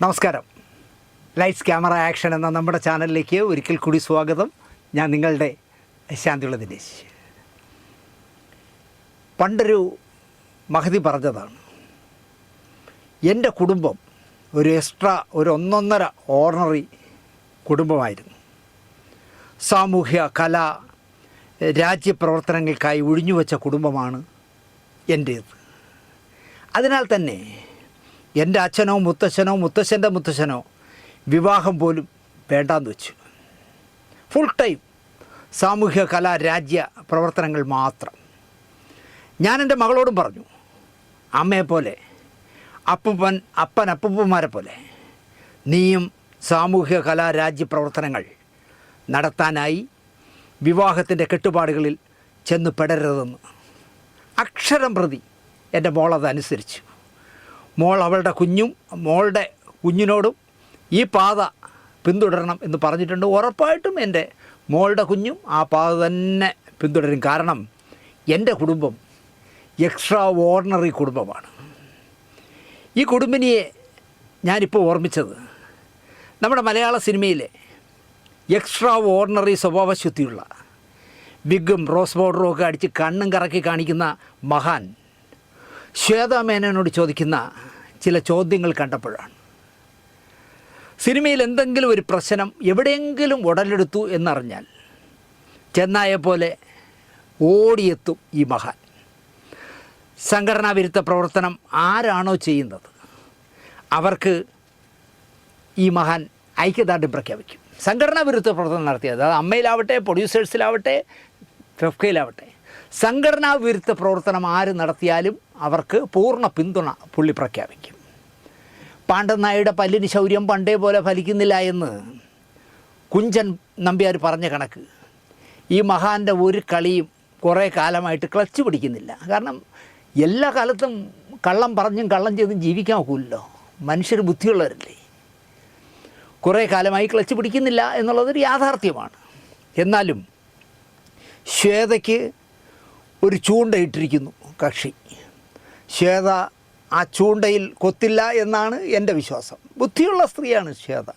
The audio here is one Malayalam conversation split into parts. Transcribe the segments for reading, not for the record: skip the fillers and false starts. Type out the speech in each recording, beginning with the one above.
നമസ്കാരം. ലൈറ്റ്സ് ക്യാമറ ആക്ഷൻ എന്ന നമ്മുടെ ചാനലിലേക്ക് ഒരിക്കൽ കൂടി സ്വാഗതം. ഞാൻ നിങ്ങളുടെ ശാന്തിയുള്ള ദിനേശ്. പണ്ടൊരു മഹതി പറഞ്ഞതാണ്, എൻ്റെ കുടുംബം ഒരു ഒന്നൊന്നര ഓർഡിനറി കുടുംബമായിരുന്നു. സാമൂഹ്യ കലാ രാജ്യപ്രവർത്തനങ്ങൾക്കായി ഒഴിഞ്ഞുവെച്ച കുടുംബമാണ് എൻ്റേത്. അതിനാൽ തന്നെ എൻ്റെ അച്ഛനോ മുത്തച്ഛനോ മുത്തച്ഛനോ വിവാഹം പോലും വേണ്ടാന്ന് വെച്ചു. ഫുൾ ടൈം സാമൂഹ്യ കലാ രാജ്യ പ്രവർത്തനങ്ങൾ മാത്രം. ഞാൻ എൻ്റെ മകളോടും പറഞ്ഞു, അമ്മയെപ്പോലെ അപ്പന്മാരെ പോലെ നീയും സാമൂഹ്യ കലാ രാജ്യ പ്രവർത്തനങ്ങൾ നടത്താനായി വിവാഹത്തിൻ്റെ കെട്ടുപാടുകളിൽ ചെന്ന് പെടരുതെന്ന്. അക്ഷരം പ്രതി എൻ്റെ മോളതനുസരിച്ചു. അവളുടെ കുഞ്ഞിനോടും ഈ പാത പിന്തുടരണം എന്ന് പറഞ്ഞിട്ടുണ്ട്. ഉറപ്പായിട്ടും എൻ്റെ മോളുടെ കുഞ്ഞും ആ പാത തന്നെ പിന്തുടരും. കാരണം എൻ്റെ കുടുംബം എക്സ്ട്രാ ഓർഡിനറി കുടുംബമാണ്. ഈ കുടുംബിനിയെ ഞാനിപ്പോൾ ഓർമ്മിച്ചത് നമ്മുടെ മലയാള സിനിമയിലെ എക്സ്ട്രാ ഓർഡിനറി സ്വഭാവശുദ്ധിയുള്ള വിഗും റോസ് പൗഡറും ഒക്കെ അടിച്ച് കണ്ണും കറക്കി കാണിക്കുന്ന മഹാൻ ശ്വേതാ മേനോനോട് ചോദിക്കുന്ന ചില ചോദ്യങ്ങൾ കണ്ടപ്പോഴാണ്. സിനിമയിൽ എന്തെങ്കിലും ഒരു പ്രശ്നം എവിടെയെങ്കിലും ഉടലെടുത്തു എന്നറിഞ്ഞാൽ ചെന്നായെപ്പോലെ ഓടിയെത്തും ഈ മഹാൻ. സംഘടനാ വിരുദ്ധ പ്രവർത്തനം ആരാണോ ചെയ്യുന്നത് അവർക്ക് ഈ മഹാൻ ഐക്യദാർഢ്യം പ്രഖ്യാപിക്കും. സംഘടനാ വിരുദ്ധ പ്രവർത്തനം നടത്തിയത് അത് അമ്മയിലാവട്ടെ, പ്രൊഡ്യൂസേഴ്സിലാവട്ടെ, ഫെഫ്കയിലാവട്ടെ, സംഘടനാ വിരുദ്ധ പ്രവർത്തനം ആര് നടത്തിയാലും അവർക്ക് പൂർണ്ണ പിന്തുണ പുള്ളി പ്രഖ്യാപിക്കും. പാണ്ഡൻ നായരുടെ പല്ലിന് ശൗര്യം പണ്ടേ പോലെ ഫലിക്കുന്നില്ല എന്ന് കുഞ്ചൻ നമ്പ്യാർ പറഞ്ഞ കണക്ക് ഈ മഹാൻ്റെ ഒരു കളിയും കുറേ കാലമായിട്ട് ക്ലച്ച് പിടിക്കുന്നില്ല. കാരണം എല്ലാ കാലത്തും കള്ളം പറഞ്ഞും കള്ളം ചെയ്തും ജീവിക്കാൻ ഒക്കില്ലല്ലോ. മനുഷ്യർ ബുദ്ധിയുള്ളവരല്ലേ. കുറേ കാലമായി ക്ലച്ച് പിടിക്കുന്നില്ല എന്നുള്ളതൊരു യാഥാർത്ഥ്യമാണ്. എന്നാലും ശ്വേതയ്ക്ക് ഒരു ചൂണ്ടയിട്ടിരിക്കുന്നു കക്ഷി. ശ്വേത ആ ചൂണ്ടയിൽ കൊത്തില്ല എന്നാണ് എൻ്റെ വിശ്വാസം. ബുദ്ധിയുള്ള സ്ത്രീയാണ് ശ്വേത.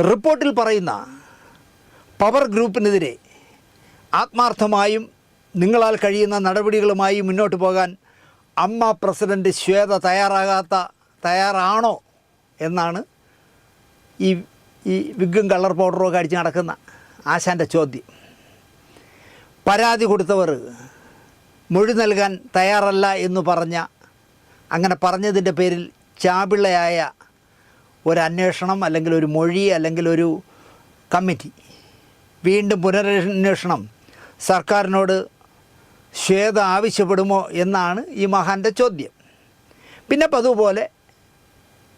റിപ്പോർട്ടിൽ പറയുന്ന പവർ ഗ്രൂപ്പിനെതിരെ ആത്മാർത്ഥമായും നിങ്ങളാൽ കഴിയുന്ന നടപടികളുമായി മുന്നോട്ട് പോകാൻ അമ്മ പ്രസിഡൻറ്റ് ശ്വേത തയ്യാറാണോ എന്നാണ് ഈ വിഗും കളർ പൗഡറും ഒക്കെ അടിച്ച് നടക്കുന്ന ആശാൻ്റെ ചോദ്യം. പരാതി കൊടുത്തവർ മൊഴി നൽകാൻ തയ്യാറല്ല എന്ന് അങ്ങനെ പറഞ്ഞതിൻ്റെ പേരിൽ ചാപിള്ളയായ ഒരു അന്വേഷണം അല്ലെങ്കിൽ ഒരു മൊഴി അല്ലെങ്കിൽ ഒരു കമ്മിറ്റി, വീണ്ടും പുനരന്വേഷണം സർക്കാരിനോട് ശ്വേത ആവശ്യപ്പെടുമോ എന്നാണ് ഈ മഹാൻ്റെ ചോദ്യം. പിന്നെ അതുപോലെ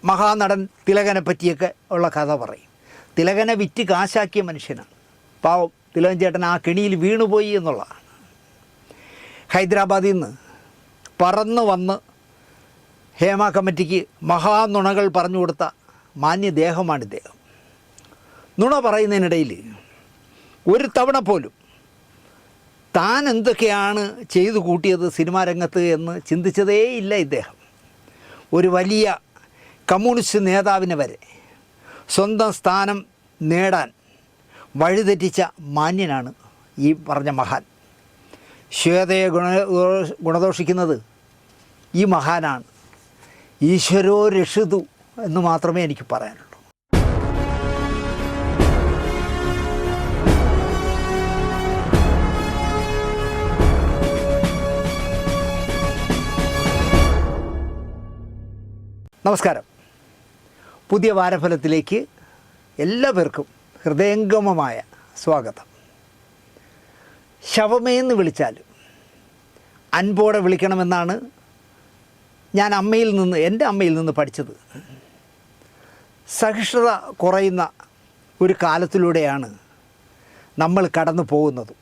മഹാനടൻ തിലകനെ പറ്റിയൊക്കെ ഉള്ള കഥ പറയും. തിലകനെ വിറ്റ് കാശാക്കിയ മനുഷ്യനാണ് പാവം തിലകൻ ചേട്ടൻ. ആ കെണിയിൽ വീണുപോയി എന്നുള്ളതാണ്. ഹൈദരാബാദിൽ നിന്ന് പറന്ന് വന്ന് ഹേമ കമ്മിറ്റിക്ക് മഹാനുണകൾ പറഞ്ഞു കൊടുത്ത മാന്യദേഹമാണ് ഇദ്ദേഹം. നുണ പറയുന്നതിനിടയിൽ ഒരു തവണ പോലും താൻ എന്തൊക്കെയാണ് ചെയ്തു കൂട്ടിയത് സിനിമാ രംഗത്ത് എന്ന് ചിന്തിച്ചതേയില്ല ഇദ്ദേഹം. ഒരു വലിയ കമ്മ്യൂണിസ്റ്റ് നേതാവിനെ വരെ സ്വന്തം സ്ഥാനം നേടാൻ വഴിതെറ്റിച്ച മാന്യനാണ് ഈ പറഞ്ഞ മഹാൻ. ശ്വേതയെ ഗുണദോഷിക്കുന്നത് ഈ മഹാനാണ്. ഈശ്വരോ രക്ഷിതു എന്ന് മാത്രമേ എനിക്ക് പറയാനുള്ളൂ. നമസ്കാരം. പുതിയ വാരഫലത്തിലേക്ക് എല്ലാവർക്കും ഹൃദയംഗമമായ സ്വാഗതം. ശവമേന്ന് വിളിച്ചാലും അൻപോടെ വിളിക്കണമെന്നാണ് ഞാൻ എൻ്റെ അമ്മയിൽ നിന്ന് പഠിച്ചത്. സഹിഷ്ണുത കുറയുന്ന ഒരു കാലത്തിലൂടെയാണ് നമ്മൾ കടന്നു പോകുന്നത്.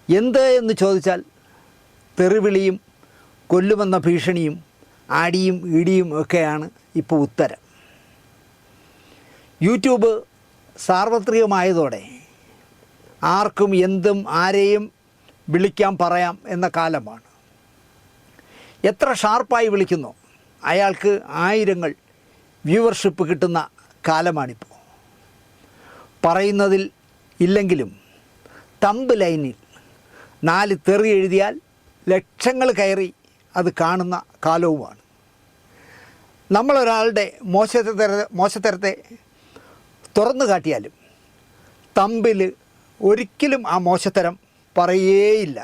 എന്ത് എന്ന് ചോദിച്ചാൽ തെറിവിളിയും കൊല്ലുമെന്ന ഭീഷണിയും ആടിയും ഇടിയും ഒക്കെയാണ് ഇപ്പോൾ ഉത്തരം. യൂട്യൂബ് സാർവത്രികമായതോടെ ആർക്കും എന്തും ആരെയും വിളിക്കാം പറയാം എന്ന കാലമാണ്. എത്ര ഷാർപ്പായി വിളിക്കുന്നോ അയാൾക്ക് ആയിരങ്ങൾ വ്യൂവർഷിപ്പ് കിട്ടുന്ന കാലമാണിപ്പോൾ. പറയുന്നതിൽ ഇല്ലെങ്കിലും തമ്പ് ലൈനിൽ 4 തെറി എഴുതിയാൽ ലക്ഷങ്ങൾ കയറി അത് കാണുന്ന കാലവുമാണ്. നമ്മളൊരാളുടെ മോശത്തരത്തെ തുറന്നു കാട്ടിയാലും തമ്പിൽ ഒരിക്കലും ആ മോശത്തരം പറയുകയില്ല.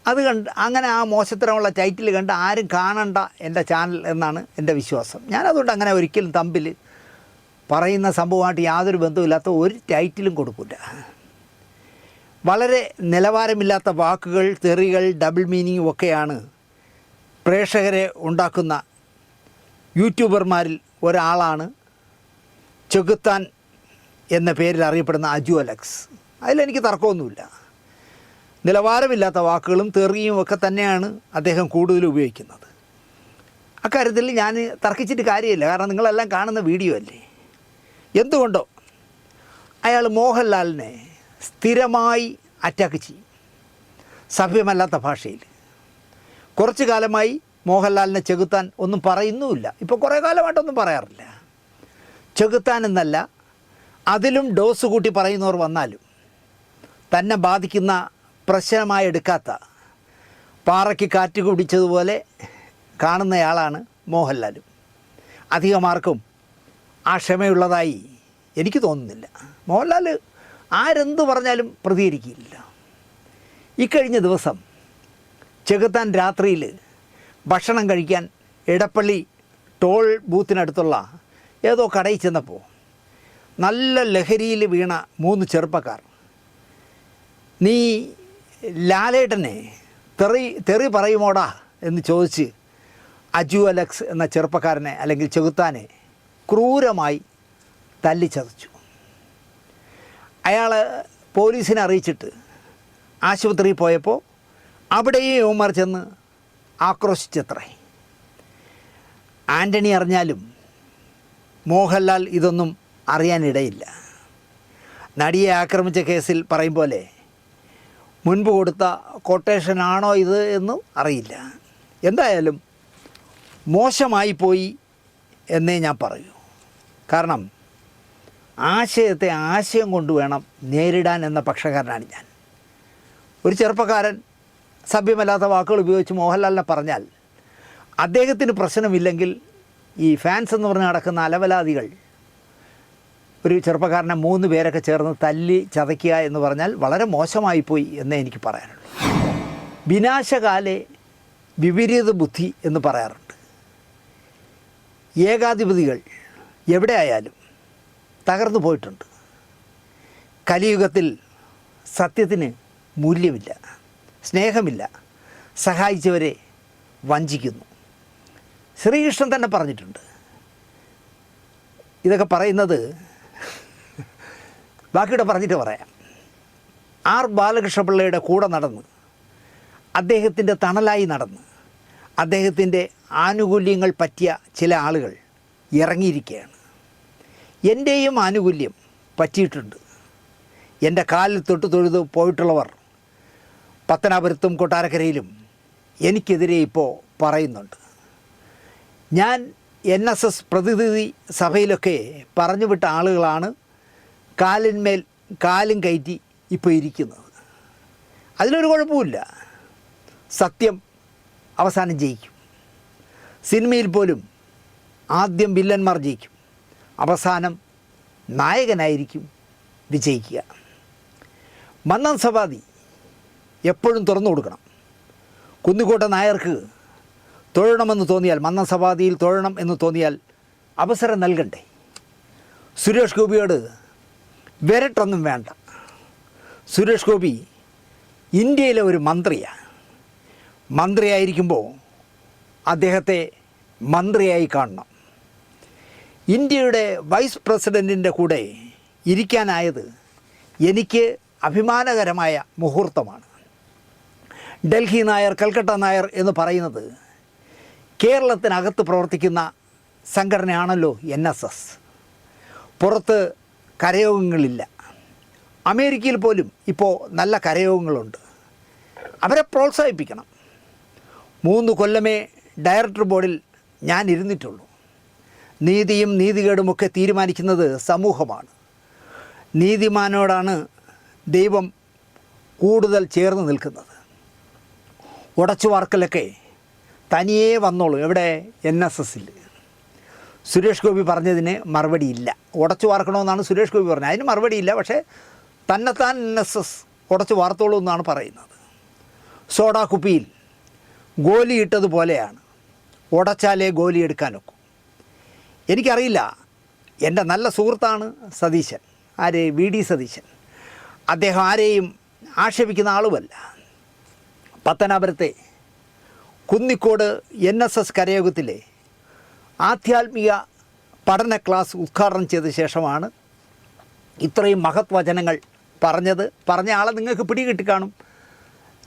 അത് അങ്ങനെ ആ മോശത്തരമുള്ള ടൈറ്റിൽ കണ്ട് ആരും കാണണ്ട എൻ്റെ ചാനൽ എന്നാണ് എൻ്റെ വിശ്വാസം. ഞാനതുകൊണ്ട് അങ്ങനെ ഒരിക്കലും തമ്പിൽ പറയുന്ന സംഭവമായിട്ട് യാതൊരു ബന്ധവുമില്ലാത്ത ഒരു ടൈറ്റിലും കൊടുക്കില്ല. വളരെ നിലവാരമില്ലാത്ത വാക്കുകൾ, തെറികൾ, ഡബിൾ മീനിങ്ങും ഒക്കെയാണ് പ്രേക്ഷകരെ ഉണ്ടാക്കുന്ന യൂട്യൂബർമാരിൽ ഒരാളാണ് ചെകുത്താൻ എന്ന പേരിൽ അറിയപ്പെടുന്ന അജു അലക്സ്. അതിലെനിക്ക് തർക്കമൊന്നുമില്ല. നിലവാരമില്ലാത്ത വാക്കുകളും തെറിയും ഒക്കെ തന്നെയാണ് അദ്ദേഹം കൂടുതൽ ഉപയോഗിക്കുന്നത്. അക്കാര്യത്തിൽ ഞാൻ തർക്കിച്ചിട്ട് കാര്യമില്ല. കാരണം നിങ്ങളെല്ലാം കാണുന്ന വീഡിയോ അല്ലേ. എന്തുകൊണ്ടോ അയാൾ മോഹൻലാലിനെ സ്ഥിരമായി അറ്റാക്ക് ചെയ്യും, സഭ്യമല്ലാത്ത ഭാഷയിൽ. കുറച്ചു കാലമായി മോഹൻലാലിനെ ചെകുത്താൻ ഒന്നും പറയുന്നുമില്ല. ഇപ്പോൾ കുറേ കാലമായിട്ടൊന്നും പറയാറില്ല. ചെകുത്താൻ എന്നല്ല, അതിലും ഡോസ് കൂട്ടി പറയുന്നവർ വന്നാലും തന്നെ ബാധിക്കുന്ന പ്രശ്നമായി എടുക്കാത്ത, പാറയ്ക്ക് കാറ്റ് കുടിച്ചതുപോലെ കാണുന്നയാളാണ് മോഹൻലാലും. അധികമാർക്കും ആ ക്ഷമയുള്ളതായി എനിക്ക് തോന്നുന്നില്ല. മോഹൻലാൽ ആരെന്ത് പറഞ്ഞാലും പ്രതികരിക്കില്ല. ഇക്കഴിഞ്ഞ ദിവസം ചെകുത്താൻ രാത്രിയിൽ ഭക്ഷണം കഴിക്കാൻ എടപ്പള്ളി ടോൾ ബൂത്തിനടുത്തുള്ള ഏതോ കടയിൽ ചെന്നപ്പോൾ നല്ല ലഹരിയിൽ വീണ 3 ചെറുപ്പക്കാർ, നീ ലാലേട്ടനെ തെറി പറയുമോടാ എന്ന് ചോദിച്ച് അജു അലക്സ് എന്ന ചെറുപ്പക്കാരനെ അല്ലെങ്കിൽ ചെകുത്താനെ ക്രൂരമായി തല്ലിച്ചതച്ചു. അയാൾ പോലീസിനെ അറിയിച്ചിട്ട് ആശുപത്രിയിൽ പോയപ്പോൾ അവിടെയും യുവമാർ ചെന്ന് ആക്രോശിച്ചത്രേ. ആൻ്റണി അറിഞ്ഞാലും മോഹൻലാൽ ഇതൊന്നും അറിയാനിടയില്ല. നടിയെ ആക്രമിച്ച കേസിൽ പറയും പോലെ മുൻപ് കൊടുത്ത കൊട്ടേഷനാണോ ഇത് എന്നും അറിയില്ല. എന്തായാലും മോശമായിപ്പോയി എന്നേ ഞാൻ പറയൂ. കാരണം ആശയത്തെ ആശയം കൊണ്ട് വേണം നേരിടാൻ എന്ന പക്ഷക്കാരനാണ് ഞാൻ. ഒരു ചെറുപ്പക്കാരൻ സഭ്യമല്ലാത്ത വാക്കുകൾ ഉപയോഗിച്ച് മോഹൻലാലിനെ പറഞ്ഞാൽ അദ്ദേഹത്തിന് പ്രശ്നമില്ലെങ്കിൽ ഈ ഫാൻസ് എന്ന് പറഞ്ഞ് നടക്കുന്ന അലവലാദികൾ ഒരു ചെറുപ്പക്കാരനെ 3 പേരൊക്കെ ചേർന്ന് തല്ലി ചതയ്ക്കുക എന്ന് പറഞ്ഞാൽ വളരെ മോശമായിപ്പോയി എന്നേ എനിക്ക് പറയാനുള്ളൂ. വിനാശകാലെ വിപരീത ബുദ്ധി എന്ന് പറയാറുണ്ട്. ഏകാധിപതികൾ എവിടെ ആയാലും തകർന്നു പോയിട്ടുണ്ട്. കലിയുഗത്തിൽ സത്യത്തിന് മൂല്യമില്ല, സ്നേഹമില്ല, സഹായിച്ചവരെ വഞ്ചിക്കുന്നു. ശ്രീകൃഷ്ണൻ തന്നെ പറഞ്ഞിട്ടുണ്ട്. ഇതൊക്കെ പറയുന്നത് ബാക്കിയുടെ പറഞ്ഞിട്ട് പറയാം. ആർ ബാലകൃഷ്ണപിള്ളയുടെ കൂടെ നടന്ന്, അദ്ദേഹത്തിൻ്റെ തണലായി നടന്ന്, അദ്ദേഹത്തിൻ്റെ ആനുകൂല്യങ്ങൾ പറ്റിയ ചില ആളുകൾ ഇറങ്ങിയിരിക്കുകയാണ്. എൻ്റെയും ആനുകൂല്യം പറ്റിയിട്ടുണ്ട്. എൻ്റെ കാലിൽ തൊട്ട് തൊഴുത് പോയിട്ടുള്ളവർ പത്തനാപുരത്തും കൊട്ടാരക്കരയിലും എനിക്കെതിരെ ഇപ്പോൾ പറയുന്നുണ്ട്. ഞാൻ NSS പ്രതിനിധി സഭയിലൊക്കെ പറഞ്ഞു വിട്ട ആളുകളാണ് കാലിന്മേൽ കാലും കയറ്റി ഇപ്പോൾ ഇരിക്കുന്നത്. അതിലൊരു കുഴപ്പമില്ല. സത്യം അവസാനം ജയിക്കും. സിനിമയിൽ പോലും ആദ്യം വില്ലന്മാർ ജയിക്കും, അവസാനം നായകനായിരിക്കും വിജയിക്കുക. മന്നം സവാതി എപ്പോഴും തുറന്നു കൊടുക്കണം. കുന്നിക്കോട്ടെ നായർക്ക് തൊഴണമെന്ന് തോന്നിയാൽ, മന്നം സവാതിയിൽ തൊഴണം എന്ന് തോന്നിയാൽ അവസരം നൽകണ്ടേ? സുരേഷ് ഗോപിയോട് വിരട്ടൊന്നും വേണ്ട. സുരേഷ് ഗോപി ഇന്ത്യയിലെ ഒരു മന്ത്രിയാണ്. മന്ത്രിയായിരിക്കുമ്പോൾ അദ്ദേഹത്തെ മന്ത്രിയായി കാണണം. ഇന്ത്യയുടെ വൈസ് പ്രസിഡൻറ്റിൻ്റെ കൂടെ ഇരിക്കാനായത് എനിക്ക് അഭിമാനകരമായ മുഹൂർത്തമാണ്. ഡൽഹി നായർ, കൽക്കട്ട നായർ എന്ന് പറയുന്നത് കേരളത്തിനകത്ത് പ്രവർത്തിക്കുന്ന സംഘടനയാണല്ലോ NSS. പുറത്ത് കരയോഗങ്ങളില്ല. അമേരിക്കയിൽ പോലും ഇപ്പോൾ നല്ല കരയോഗങ്ങളുണ്ട്. അവരെ പ്രോത്സാഹിപ്പിക്കണം. 3 കൊല്ലമേ ഡയറക്ടർ ബോർഡിൽ ഞാൻ ഇരുന്നിട്ടുള്ളൂ. നീതിയും നീതികേടുമൊക്കെ തീരുമാനിക്കുന്നത് സമൂഹമാണ്. നീതിമാനോടാണ് ദൈവം കൂടുതൽ ചേർന്ന് നിൽക്കുന്നത്. ഉടച്ചു വാർക്കലൊക്കെ തനിയേ വന്നോളൂ. എവിടെ? NSSൽ. സുരേഷ് ഗോപി പറഞ്ഞതിന് മറുപടിയില്ല. ഉടച്ചു വാർക്കണമെന്നാണ് സുരേഷ് ഗോപി പറഞ്ഞത്, അതിന് മറുപടിയില്ല. പക്ഷേ തന്നെത്താൻ NSS ഉടച്ചു വാർത്തോളൂ എന്നാണ് പറയുന്നത്. സോഡാ കുപ്പിയിൽ ഗോലി ഇട്ടതുപോലെയാണ്, ഉടച്ചാലേ ഗോലി എടുക്കാനൊക്കെ. എനിക്കറിയില്ല, എൻ്റെ നല്ല സുഹൃത്താണ് സതീശൻ. ആര്? VD സതീശൻ. അദ്ദേഹം ആരെയും ആക്ഷേപിക്കുന്ന ആളുമല്ല. പത്തനാപുരത്തെ കുന്നിക്കോട് NSS കരയോഗത്തിലെ ആധ്യാത്മിക പഠന ക്ലാസ് ഉദ്ഘാടനം ചെയ്ത ശേഷമാണ് ഇത്രയും മഹത് വചനങ്ങൾ പറഞ്ഞത്. പറഞ്ഞ ആളെ നിങ്ങൾക്ക് പിടികിട്ടി കാണും.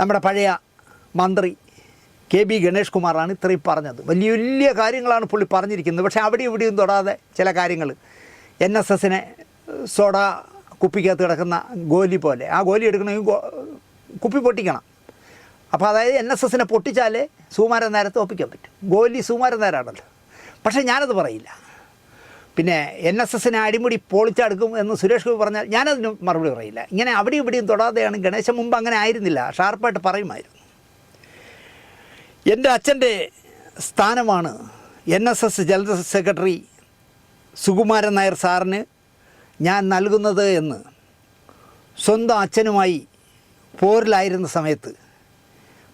നമ്മുടെ പഴയ മന്ത്രി KB ഗണേഷ് കുമാറാണ് ഇത്രയും പറഞ്ഞത്. വലിയ വലിയ കാര്യങ്ങളാണ് പുള്ളി പറഞ്ഞിരിക്കുന്നത്. പക്ഷേ അവിടെയും ഇവിടെയും തൊടാതെ ചില കാര്യങ്ങൾ, NSSനെ സോഡ കുപ്പിക്കകത്ത് കിടക്കുന്ന ഗോലി പോലെ, ആ ഗോലി എടുക്കണമെങ്കിൽ കുപ്പി പൊട്ടിക്കണം. അപ്പോൾ അതായത് NSSനെ പൊട്ടിച്ചാലേ സുകുമാരൻ നായരെ ഒപ്പിക്കാൻ പറ്റും. ഗോലി സുകുമാരൻ നായരാണല്ലോ. പക്ഷേ ഞാനത് പറയില്ല. പിന്നെ NSSനെ അടിമുടി പൊളിച്ചെടുക്കും എന്ന് സുരേഷ് ഗോപി പറഞ്ഞാൽ ഞാനതിന് മറുപടി പറയില്ല. ഇങ്ങനെ അവിടെയും ഇവിടെയും തൊടാതെയാണ്. ഗണേശൻ മുമ്പ് അങ്ങനെ ആയിരുന്നില്ല, ഷാർപ്പായിട്ട് പറയുമായിരുന്നു. എൻ്റെ അച്ഛൻ്റെ സ്ഥാനമാണ് NSS general secretary Sukumaran Nair സാറിന് ഞാൻ നൽകുന്നത് എന്ന് സ്വന്തം അച്ഛനുമായി പോരിലായിരുന്ന സമയത്ത്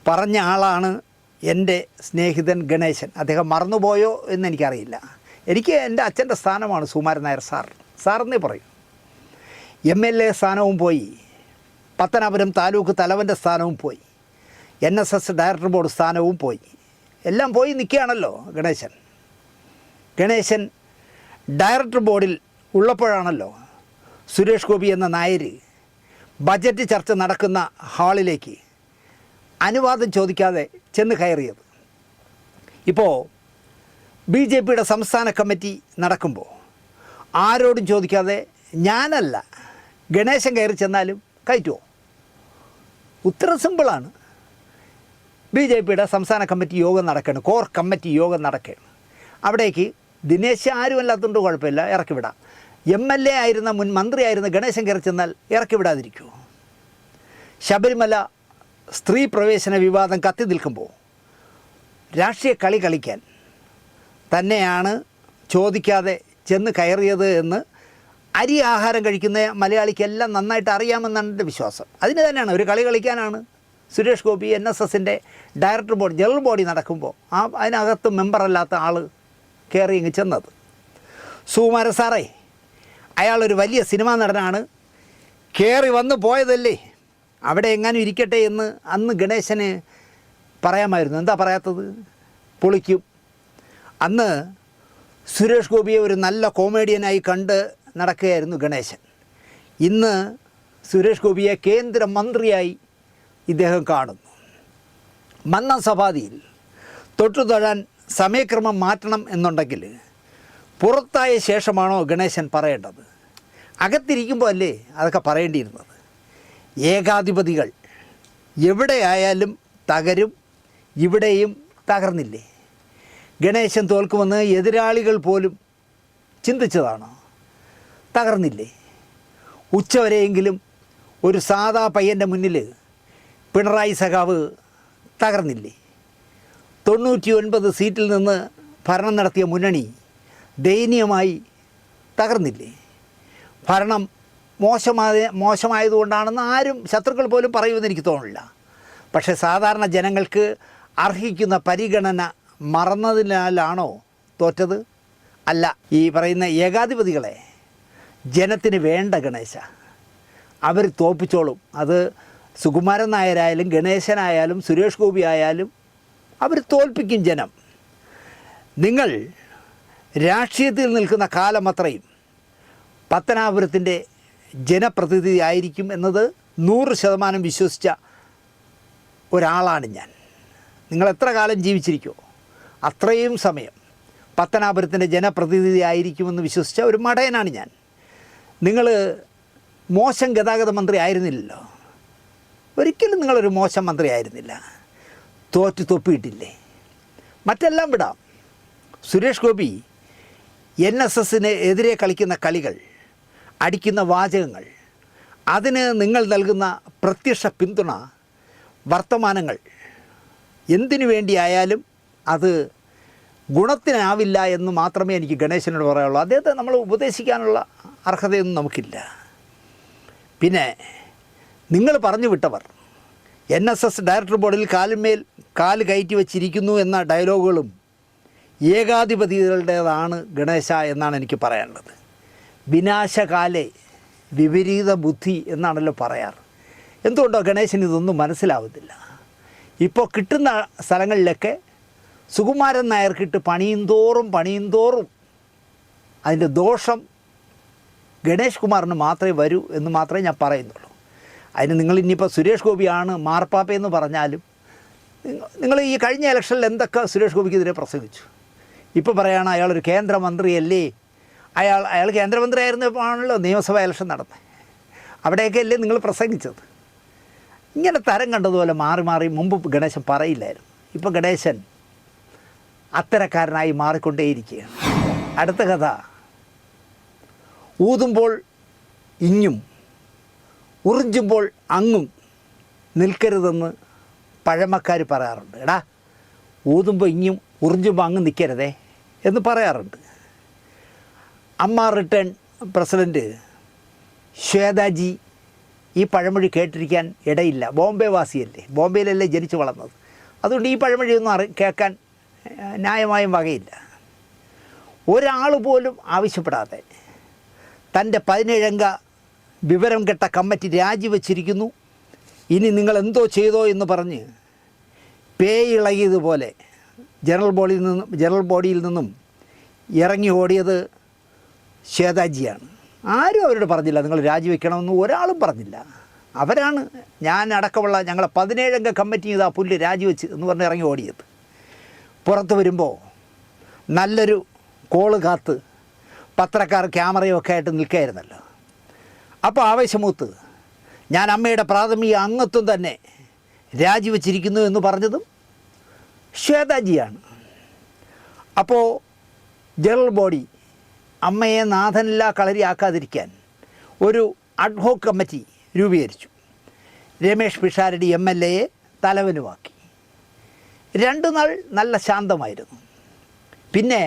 പറഞ്ഞ ആളാണ് എൻ്റെ സ്നേഹിതൻ ഗണേശൻ. അദ്ദേഹം മറന്നുപോയോ എന്നെനിക്കറിയില്ല. എനിക്ക് എൻ്റെ അച്ഛൻ്റെ സ്ഥാനമാണ് സുകുമാരൻ നായർ സാറെന്നേ പറയും. MLA സ്ഥാനവും പോയി, പത്തനാപുരം താലൂക്ക് തലവൻ്റെ സ്ഥാനവും പോയി, NSS ഡയറക്ടർ ബോർഡ് സ്ഥാനവും പോയി, എല്ലാം പോയി നിൽക്കുകയാണല്ലോ ഗണേശൻ ഡയറക്ടർ ബോർഡിൽ ഉള്ളപ്പോഴാണല്ലോ സുരേഷ് ഗോപി എന്ന നായർ ബജറ്റ് ചർച്ച നടക്കുന്ന ഹാളിലേക്ക് അനുവാദം ചോദിക്കാതെ ചെന്ന് കയറിയത്. ഇപ്പോൾ BJPയുടെ സംസ്ഥാന കമ്മിറ്റി നടക്കുമ്പോൾ ആരോടും ചോദിക്കാതെ ഞാനല്ല ഗണേശൻ കയറി ചെന്നാലും കയറ്റുമോ? ഉത്തരം സിമ്പിളാണ്. BJPയുടെ സംസ്ഥാന കമ്മിറ്റി യോഗം നടക്കുകയാണ്, കോർ കമ്മിറ്റി യോഗം നടക്കുകയാണ്. അവിടേക്ക് ദിനേശ് ആരുമല്ലാത്തതുകൊണ്ട് കുഴപ്പമില്ല, ഇറക്കിവിടാം. MLA ആയിരുന്ന മുൻ മന്ത്രിയായിരുന്ന ഗണേശൻ കയറി ചെന്നാൽ ഇറക്കിവിടാതിരിക്കുമോ? ശബരിമല സ്ത്രീ പ്രവേശന വിവാദം കത്തി നിൽക്കുമ്പോൾ രാഷ്ട്രീയ കളി കളിക്കാൻ തന്നെയാണ് ചോദിക്കാതെ ചെന്ന് കയറിയത് എന്ന് അരി ആഹാരം കഴിക്കുന്ന മലയാളിക്കെല്ലാം നന്നായിട്ട് അറിയാമെന്നാണ് എൻ്റെ വിശ്വാസം. അതിന് തന്നെയാണ്, ഒരു കളി കളിക്കാനാണ് സുരേഷ് ഗോപി NSSൻ്റെ ഡയറക്ടർ ബോർഡ് ജനറൽ ബോഡി നടക്കുമ്പോൾ അതിനകത്ത് മെമ്പറല്ലാത്ത ആൾ കയറി ഇങ്ങ് ചെന്നത്. സുകുമാരൻ സാറേ, അയാളൊരു വലിയ സിനിമാ നടനാണ്, കയറി വന്ന് പോയതല്ലേ, അവിടെ എങ്ങാനും ഇരിക്കട്ടെ എന്ന് അന്ന് ഗണേശന് പറയാമായിരുന്നു. എന്താ പറയാത്തത്? പൊളിക്കും. അന്ന് സുരേഷ് ഗോപിയെ ഒരു നല്ല കോമേഡിയനായി കണ്ട് നടക്കുകയായിരുന്നു ഗണേശൻ. ഇന്ന് സുരേഷ് ഗോപിയെ കേന്ദ്രമന്ത്രിയായി ഇദ്ദേഹം കാണുന്നു. മന്നം സഭാതിയിൽ തൊട്ടു തൊഴാൻ സമയക്രമം മാറ്റണം എന്നുണ്ടെങ്കിൽ പുറത്തായ ശേഷമാണോ ഗണേശൻ പറയേണ്ടത്? അകത്തിരിക്കുമ്പോൾ അല്ലേ അതൊക്കെ പറയേണ്ടിയിരുന്നത്? ഏകാധിപതികൾ എവിടെയായാലും തകരും, ഇവിടെയും തകർന്നില്ലേ? ഗണേശൻ തോൽക്കുമെന്ന് എതിരാളികൾ പോലും ചിന്തിച്ചതാണോ? തകർന്നില്ലേ? ഉച്ചവരെയെങ്കിലും ഒരു സാധാ പയ്യൻ്റെ മുന്നിൽ പിണറായി സഖാവ് തകർന്നില്ലേ? 99 സീറ്റിൽ നിന്ന് ഭരണം നടത്തിയ മുന്നണി ദയനീയമായി തകർന്നില്ലേ? ഭരണം മോശമായതുകൊണ്ടാണെന്ന് ആരും, ശത്രുക്കൾ പോലും പറയുമെന്ന് എനിക്ക് തോന്നുന്നില്ല. പക്ഷേ സാധാരണ ജനങ്ങൾക്ക് അർഹിക്കുന്ന പരിഗണന മറന്നതിനാലാണോ തോറ്റത്? അല്ല. ഈ പറയുന്ന ഏകാധിപതികളെ ജനത്തിന് വേണ്ട ഗണേശ, അവർ തോൽപ്പിച്ചോളും. അത് സുകുമാരൻ നായരായാലും ഗണേശനായാലും സുരേഷ് ഗോപി ആയാലും അവർ തോൽപ്പിക്കും ജനം. നിങ്ങൾ രാഷ്ട്രീയത്തിൽ നിൽക്കുന്ന കാലം അത്രയും പത്തനാപുരത്തിൻ്റെ ജനപ്രതിനിധി ആയിരിക്കും എന്നത് 100% വിശ്വസിച്ച ഒരാളാണ് ഞാൻ. നിങ്ങൾ എത്ര കാലം ജീവിച്ചിരിക്കുമോ അത്രയും സമയം പത്തനാപുരത്തിൻ്റെ ജനപ്രതിനിധി ആയിരിക്കുമെന്ന് വിശ്വസിച്ച ഒരു മടയനാണ് ഞാൻ. നിങ്ങൾ മോശം ഗതാഗത മന്ത്രി ആയിരുന്നില്ലല്ലോ, ഒരിക്കലും നിങ്ങളൊരു മോശം മന്ത്രി ആയിരുന്നില്ല. തോറ്റു തൊപ്പിയിട്ടില്ലേ? മറ്റെല്ലാം വിടാം, സുരേഷ് ഗോപി NSS എതിരെ കളിക്കുന്ന കളികൾ, അടിക്കുന്ന വാചകങ്ങൾ, അതിന് നിങ്ങൾ നൽകുന്ന പ്രത്യക്ഷ പിന്തുണ, വർത്തമാനങ്ങൾ എന്തിനു വേണ്ടിയായാലും അത് ഗുണത്തിനാവില്ല എന്ന് മാത്രമേ എനിക്ക് ഗണേശനോട് പറയാനുള്ളൂ. അദ്ദേഹത്തെ നമ്മൾ ഉപദേശിക്കാനുള്ള അർഹതയൊന്നും നമുക്കില്ല. പിന്നെ നിങ്ങൾ പറഞ്ഞു വിട്ടവർ NSS ഡയറക്ടർ ബോർഡിൽ കാലുമേൽ കാല് കയറ്റി വച്ചിരിക്കുന്നു എന്ന ഡയലോഗുകളും ഏകാധിപതികളുടേതാണ് ഗണേശ എന്നാണ് എനിക്ക് പറയാനുള്ളത്. വിനാശകാലെ വിപരീത ബുദ്ധി എന്നാണല്ലോ പറയാറ്. എന്തുകൊണ്ടോ ഗണേശന് ഇതൊന്നും മനസ്സിലാവുന്നില്ല. ഇപ്പോൾ കിട്ടുന്ന സ്ഥലങ്ങളിലൊക്കെ സുകുമാരൻ നായർക്കിട്ട് പണിയും തോറും അതിൻ്റെ ദോഷം ഗണേഷ് കുമാറിന് മാത്രമേ വരൂ എന്ന് മാത്രമേ ഞാൻ പറയുന്നുള്ളൂ. അതിന് നിങ്ങൾ ഇനിയിപ്പോൾ സുരേഷ് ഗോപിയാണ് മാർപ്പാപ്പയെന്ന് പറഞ്ഞാലും നിങ്ങൾ ഈ കഴിഞ്ഞ ഇലക്ഷനിൽ എന്തൊക്കെ സുരേഷ് ഗോപിക്കെതിരെ പ്രസംഗിച്ചു. ഇപ്പോൾ പറയുകയാണ് അയാളൊരു കേന്ദ്രമന്ത്രിയല്ലേ, അയാൾ കേന്ദ്രമന്ത്രിയായിരുന്നപ്പോഴാണല്ലോ നിയമസഭാ ഇലക്ഷൻ നടന്നത്. അവിടെയൊക്കെ അല്ലേ നിങ്ങൾ പ്രസംഗിച്ചത്. ഇങ്ങനെ തരം കണ്ടതുപോലെ മാറി മുമ്പ് ഗണേശൻ പറയില്ലായിരുന്നു. ഇപ്പോൾ ഗണേശൻ അത്തരക്കാരനായി മാറിക്കൊണ്ടേയിരിക്കുകയാണ്. അടുത്ത കഥ, ഊതുമ്പോൾ ഇഞ്ഞും ഉറിഞ്ചുമ്പോൾ അങ്ങും നിൽക്കരുതെന്ന് പഴമക്കാർ പറയാറുണ്ട്. എടാ, ഊതുമ്പോൾ ഇഞ്ഞും ഉറിഞ്ചുമ്പോൾ അങ്ങ് നിൽക്കരുതേ എന്ന് പറയാറുണ്ട്. അമ്മ റിട്ടേൺ പ്രസിഡൻറ്റ് ശ്വേതാജി ഈ പഴമൊഴി കേട്ടിരിക്കാൻ ഇടയില്ല. ബോംബെ വാസിയല്ലേ, ബോംബെയിലല്ലേ ജനിച്ചു വളർന്നത്. അതുകൊണ്ട് ഈ പഴമൊഴിയൊന്നും കേൾക്കാൻ ന്യായമായും വകയില്ല. ഒരാൾ പോലും ആവശ്യപ്പെടാതെ തൻ്റെ 17 അംഗ വിവരം കെട്ട കമ്മിറ്റി രാജിവെച്ചിരിക്കുന്നു, ഇനി നിങ്ങൾ എന്തോ ചെയ്തോ എന്ന് പറഞ്ഞ് പേയിളകിയതുപോലെ ജനറൽ ബോഡിയിൽ നിന്നും ഇറങ്ങി ഓടിയത് ശ്വേതാജിയാണ്. ആരും അവരോട് പറഞ്ഞില്ല നിങ്ങൾ രാജിവെക്കണമെന്ന്, ഒരാളും പറഞ്ഞില്ല. അവരാണ് ഞാൻ അടക്കമുള്ള ഞങ്ങളെ 17 അംഗ കമ്മിറ്റി ഇതാ പുല്ല് രാജിവെച്ച് എന്ന് പറഞ്ഞ് ഇറങ്ങി ഓടിയത്. പുറത്ത് വരുമ്പോൾ നല്ലൊരു കോള് കാത്ത് പത്രക്കാർ ക്യാമറയൊക്കെ ആയിട്ട് നിൽക്കുകയായിരുന്നല്ലോ. അപ്പോൾ ആവേശമൂത്ത് ഞാൻ അമ്മയുടെ പ്രാഥമിക അംഗത്വം തന്നെ രാജിവെച്ചിരിക്കുന്നു എന്ന് പറഞ്ഞതും ശ്വേതാജിയാണ്. അപ്പോൾ ജനറൽ ബോഡി അമ്മയെ നാഥനില്ലാ കളരിയാക്കാതിരിക്കാൻ ഒരു അഡ്ഹോക്ക് കമ്മിറ്റി രൂപീകരിച്ചു. രമേഷ് പിഷാരടി MLA തലവനുമാക്കി. 2 നാൾ നല്ല ശാന്തമായിരുന്നു. പിന്നെ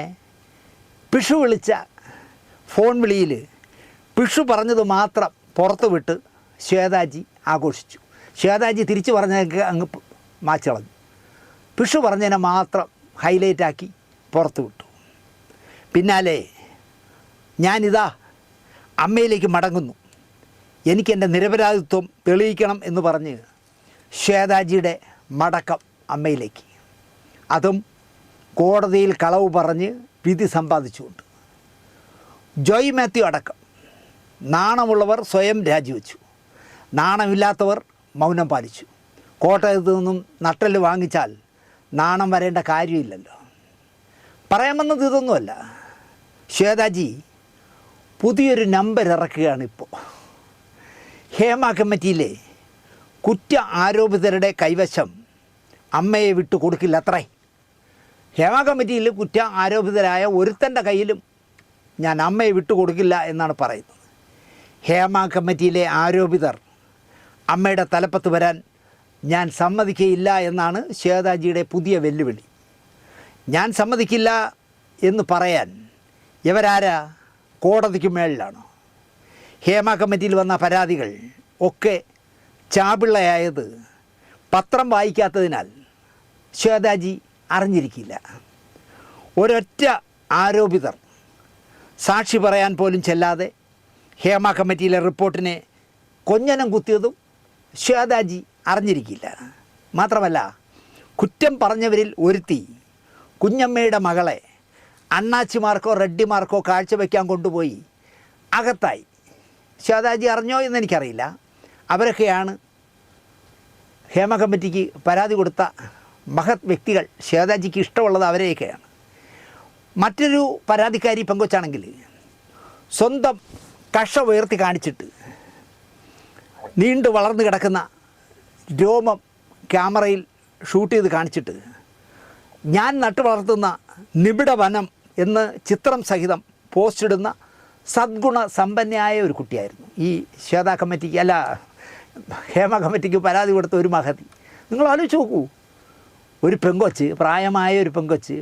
പിഷു വിളിച്ച ഫോൺ വിളിയിൽ പിഷു പറഞ്ഞത് മാത്രം പുറത്തു വിട്ട് ശ്വേതാജി ആഘോഷിച്ചു. ശ്വേതാജി തിരിച്ചു പറഞ്ഞതൊക്കെ അങ്ങ് മാച്ചളഞ്ഞു. പിഷു പറഞ്ഞതിനെ മാത്രം ഹൈലൈറ്റാക്കി പുറത്തു വിട്ടു. പിന്നാലെ ഞാനിതാ അമ്മയിലേക്ക് മടങ്ങുന്നു, എനിക്കെൻ്റെ നിരപരാധിത്വം തെളിയിക്കണം എന്ന് പറഞ്ഞ് ശ്വേതാജിയുടെ മടക്കം അമ്മയിലേക്ക്, അതും കോടതിയിൽ കളവ് പറഞ്ഞ് വിധി സമ്പാദിച്ചുകൊണ്ട്. ജോയ് മാത്യു അടക്കം നാണമുള്ളവർ സ്വയം രാജിവെച്ചു, നാണമില്ലാത്തവർ മൗനം പാലിച്ചു. കോട്ടയത്ത് നിന്നും നട്ടല് വാങ്ങിച്ചാൽ നാണം വരേണ്ട കാര്യമില്ലല്ലോ. പറയാമെന്നത് ഇതൊന്നുമല്ല. ശ്വേതാജി പുതിയൊരു നമ്പർ ഇറക്കുകയാണ്. ഇപ്പോൾ ഹേമ കമ്മിറ്റിയിലെ കുറ്റ ആരോപിതരുടെ കൈവശം അമ്മയെ വിട്ടു കൊടുക്കില്ല അത്രേ. ഹേമ കമ്മിറ്റിയിൽ കുറ്റ ആരോപിതരായ ഒരുത്തൻ്റെ കയ്യിലും ഞാൻ അമ്മയെ വിട്ടു കൊടുക്കില്ല എന്നാണ് പറയുന്നത്. ഹേമ കമ്മിറ്റിയിലെ ആരോപിതർ അമ്മയുടെ തലപ്പത്ത് വരാൻ ഞാൻ സമ്മതിക്കുകയില്ല എന്നാണ് ശ്വേതാജിയുടെ പുതിയ വെല്ലുവിളി. ഞാൻ സമ്മതിക്കില്ല എന്ന് പറയാൻ ഇവരാരാ? കോടതിക്ക് മേളിലാണോ? ഹേമ കമ്മിറ്റിയിൽ വന്ന പരാതികൾ ഒക്കെ ചാപിള്ളയായത് പത്രം വായിക്കാത്തതിനാൽ ശ്വേതാജി അറിഞ്ഞിരിക്കില്ല. ഒരൊറ്റ ആരോപിതർ സാക്ഷി പറയാൻ പോലും ചെല്ലാതെ ഹേമ കമ്മിറ്റിയിലെ റിപ്പോർട്ടിനെ കൊഞ്ഞനം കുത്തിയതും ശ്വേതാജി അറിഞ്ഞിരിക്കില്ല. മാത്രമല്ല, കുറ്റം പറഞ്ഞവരിൽ ഒരുത്തി കുഞ്ഞമ്മയുടെ മകളെ അണ്ണാച്ചിമാർക്കോ റെഡ്ഡിമാർക്കോ കാഴ്ചവെക്കാൻ കൊണ്ടുപോയി അകത്തായി. ശ്വേതാജി അറിഞ്ഞോ എന്നെനിക്കറിയില്ല. അവരൊക്കെയാണ് ഹേമ കമ്മിറ്റിക്ക് പരാതി കൊടുത്ത മഹത് വ്യക്തികൾ. ശ്വേതാജിക്ക് ഇഷ്ടമുള്ളത് അവരെയൊക്കെയാണ്. മറ്റൊരു പരാതിക്കാരി പെങ്കൊച്ചാണെങ്കിൽ സ്വന്തം കഷ ഉയർത്തി കാണിച്ചിട്ട് നീണ്ടു വളർന്നു കിടക്കുന്ന രോമം ക്യാമറയിൽ ഷൂട്ട് ചെയ്ത് കാണിച്ചിട്ട് ഞാൻ നട്ടു വളർത്തുന്ന നിബിഡ വനം എന്ന് ചിത്രം സഹിതം പോസ്റ്റ് ഇടുന്ന സദ്ഗുണ സമ്പന്നയായ ഒരു കുട്ടിയായിരുന്നു. ഈ ശ്വേത കമ്മിറ്റിക്ക് അല്ല ഹേമ കമ്മിറ്റിക്ക് പരാതി കൊടുത്ത ഒരു മഹതി. നിങ്ങൾ ആലോചിച്ച് നോക്കൂ, ഒരു പെങ്കൊച്ച്, പ്രായമായ ഒരു പെങ്കൊച്ച്,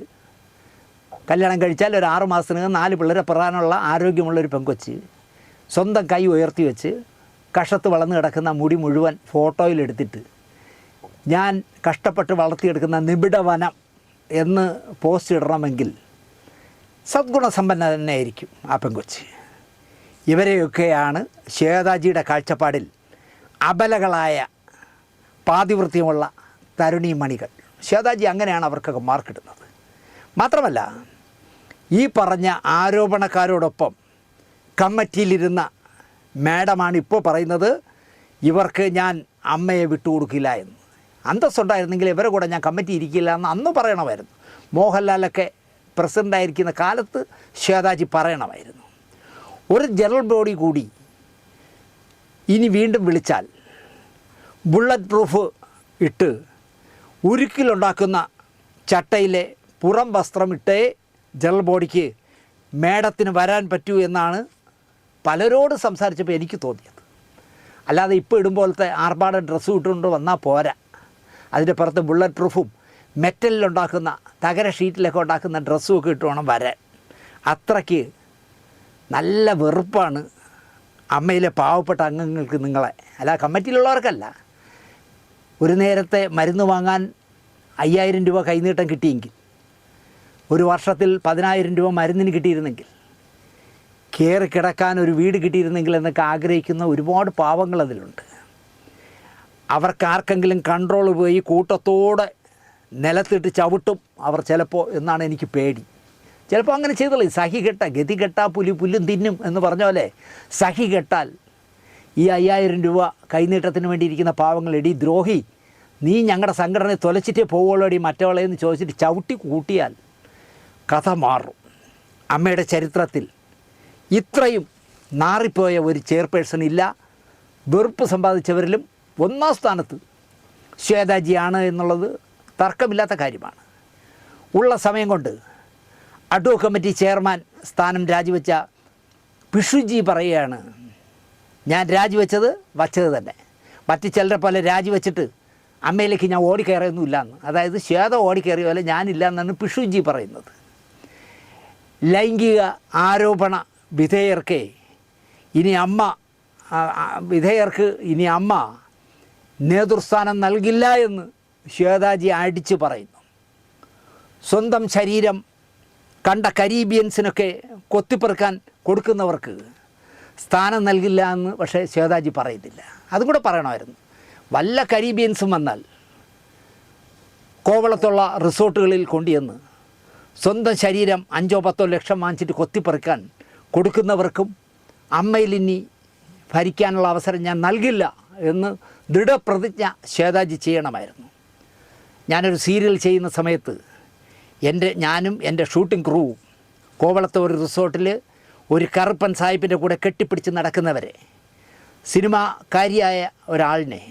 കല്യാണം കഴിച്ചാൽ ഒരു 6 മാസത്തിനകം 4 പിള്ളേരെ പിറക്കാനുള്ള ആരോഗ്യമുള്ളൊരു പെങ്കൊച്ച്, സ്വന്തം കൈ ഉയർത്തി വെച്ച് കഷത്ത് വളർന്നു കിടക്കുന്ന മുടി മുഴുവൻ ഫോട്ടോയിലെടുത്തിട്ട് ഞാൻ കഷ്ടപ്പെട്ട് വളർത്തിയെടുക്കുന്ന നിബിഡ വനം എന്ന് പോസ്റ്റ് ഇടണമെങ്കിൽ സദ്ഗുണസമ്പന്ന തന്നെ ആയിരിക്കും ആ പെങ്കൊച്ച്. ഇവരെയൊക്കെയാണ് ശ്വേതാജിയുടെ കാഴ്ചപ്പാടിൽ അബലകളായ പാതിവൃത്യമുള്ള തരുണീമണികൾ. ശ്വേതാജി അങ്ങനെയാണ് അവർക്കൊക്കെ മാർക്കിടുന്നത്. മാത്രമല്ല, ഈ പറഞ്ഞ ആരോപണക്കാരോടൊപ്പം കമ്മിറ്റിയിലിരുന്ന മാഡമാണ് ഇപ്പോൾ പറയുന്നത് ഇവർക്ക് ഞാൻ അമ്മയെ വിട്ടുകൊടുക്കില്ല എന്ന്. അന്തസ്സുണ്ടായിരുന്നെങ്കിൽ ഇവരെ കൂടെ ഞാൻ കമ്മിറ്റി ഇരിക്കില്ല എന്ന് അന്ന് പറയണമായിരുന്നു. മോഹൻലാലൊക്കെ പ്രസിഡൻ്റായിരിക്കുന്ന കാലത്ത് ശ്വേതാജി പറയണമായിരുന്നു. ഒരു ജനറൽ ബോഡി കൂടി ഇനി വീണ്ടും വിളിച്ചാൽ ബുള്ളറ്റ് പ്രൂഫ് ഇട്ട് ഉരുക്കിലുണ്ടാക്കുന്ന ചട്ടയിലെ പുറം വസ്ത്രമിട്ടേ ജനറൽ ബോഡിക്ക് മേഡത്തിന് വരാൻ പറ്റൂ എന്നാണ് പലരോട് സംസാരിച്ചപ്പോൾ എനിക്ക് തോന്നിയത്. അല്ലാതെ ഇപ്പോൾ ഇടുമ്പോഴത്തെ ആർഭാട ഡ്രസ്സ് ഇട്ടുകൊണ്ട് വന്നാൽ പോരാ, അതിൻ്റെ പുറത്ത് ബുള്ളറ്റ് പ്രൂഫും മെറ്റലിലുണ്ടാക്കുന്ന തകര ഷീറ്റിലൊക്കെ ഉണ്ടാക്കുന്ന ഡ്രസ്സും ഒക്കെ ഇട്ട് വേണം വരാൻ. അത്രയ്ക്ക് നല്ല വെറുപ്പാണ് അമ്മയിലെ പാവപ്പെട്ട അംഗങ്ങൾക്ക് നിങ്ങളെ. അല്ല, കമ്മിറ്റിയിലുള്ളവർക്കല്ല. ഒരു നേരത്തെ മരുന്ന് വാങ്ങാൻ 5000 രൂപ കൈനീട്ടം കിട്ടിയെങ്കിൽ, ഒരു വർഷത്തിൽ 10000 രൂപ മരുന്നിന് കിട്ടിയിരുന്നെങ്കിൽ, കയറി കിടക്കാൻ ഒരു വീട് കിട്ടിയിരുന്നെങ്കിൽ എന്നൊക്കെ ആഗ്രഹിക്കുന്ന ഒരുപാട് പാവങ്ങൾ അതിലുണ്ട്. അവർക്കാർക്കെങ്കിലും കൺട്രോൾ പോയി കൂട്ടത്തോടെ നിലത്തിട്ട് ചവിട്ടും അവർ ചിലപ്പോൾ എന്നാണ് എനിക്ക് പേടി. ചിലപ്പോൾ അങ്ങനെ ചെയ്തോളൂ. സഹി കെട്ട ഗതി കെട്ടാ പുല്ലും തിന്നും എന്ന് പറഞ്ഞ പോലെ സഹി കെട്ടാൽ ഈ 5000 രൂപ കൈനീട്ടത്തിന് വേണ്ടി ഇരിക്കുന്ന പാവങ്ങൾ, എടി ദ്രോഹി, നീ ഞങ്ങളുടെ സംഘടനയെ തൊലച്ചിട്ടേ പോവുള്ളൂടി മറ്റവളെ എന്ന് ചോദിച്ചിട്ട് ചവിട്ടി കൂട്ടിയാൽ കഥ മാറും. അമ്മയുടെ ചരിത്രത്തിൽ ഇത്രയും നാറിപ്പോയ ഒരു ചെയർപേഴ്സൺ ഇല്ല. വെറുപ്പ് സമ്പാദിച്ചവരിലും 1ാം സ്ഥാനത്ത് ശ്വേതാജിയാണ് എന്നുള്ളത് തർക്കമില്ലാത്ത കാര്യമാണ്. ഉള്ള സമയം കൊണ്ട് അഡ്വോ കമ്മിറ്റി ചെയർമാൻ സ്ഥാനം രാജിവെച്ച പിഷുജി പറയുകയാണ്, ഞാൻ രാജിവെച്ചത് വച്ചത് തന്നെ. മറ്റ് ചിലരെ പോലെ രാജിവെച്ചിട്ട് അമ്മയിലേക്ക് ഞാൻ ഓടിക്കയറിയൊന്നുമില്ല എന്ന്. അതായത് ശ്വേത ഓടിക്കയറിയ പോലെ ഞാനില്ല എന്നാണ് പിഷുജി പറയുന്നത്. ലൈംഗിക ആരോപണ വിധേയർക്ക് ഇനി അമ്മ നേതൃസ്ഥാനം നൽകില്ല എന്ന് ശ്വേതാജി അടിച്ചു പറയുന്നു. സ്വന്തം ശരീരം കണ്ട കരീബിയൻസിനൊക്കെ കൊത്തിപ്പെറുക്കാൻ കൊടുക്കുന്നവർക്ക് സ്ഥാനം നൽകില്ല എന്ന് പക്ഷേ ശ്വേതാജി പറയുന്നില്ല. അതും കൂടെ പറയണമായിരുന്നു. വല്ല കരീബിയൻസും വന്നാൽ കോവളത്തുള്ള റിസോർട്ടുകളിൽ കൊണ്ടുവന്ന് സ്വന്തം ശരീരം 5-10 ലക്ഷം വാങ്ങിച്ചിട്ട് കൊത്തിപ്പറിക്കാൻ കൊടുക്കുന്നവർക്കും അമ്മയിൽ ഇനി ഭരിക്കാനുള്ള അവസരം ഞാൻ നൽകില്ല എന്ന് ദൃഢപ്രതിജ്ഞ ശ്വേതാജി ചെയ്യണമായിരുന്നു. ഞാനൊരു സീരിയൽ ചെയ്യുന്ന സമയത്ത് ഞാനും എൻ്റെ ഷൂട്ടിംഗ് ക്രൂവും കോവളത്തെ ഒരു റിസോർട്ടിൽ ഒരു കറുപ്പൻ സാഹിബിൻ്റെ കൂടെ കെട്ടിപ്പിടിച്ച് നടക്കുന്നവരെ, സിനിമാക്കാരിയായ ഒരാളിനെ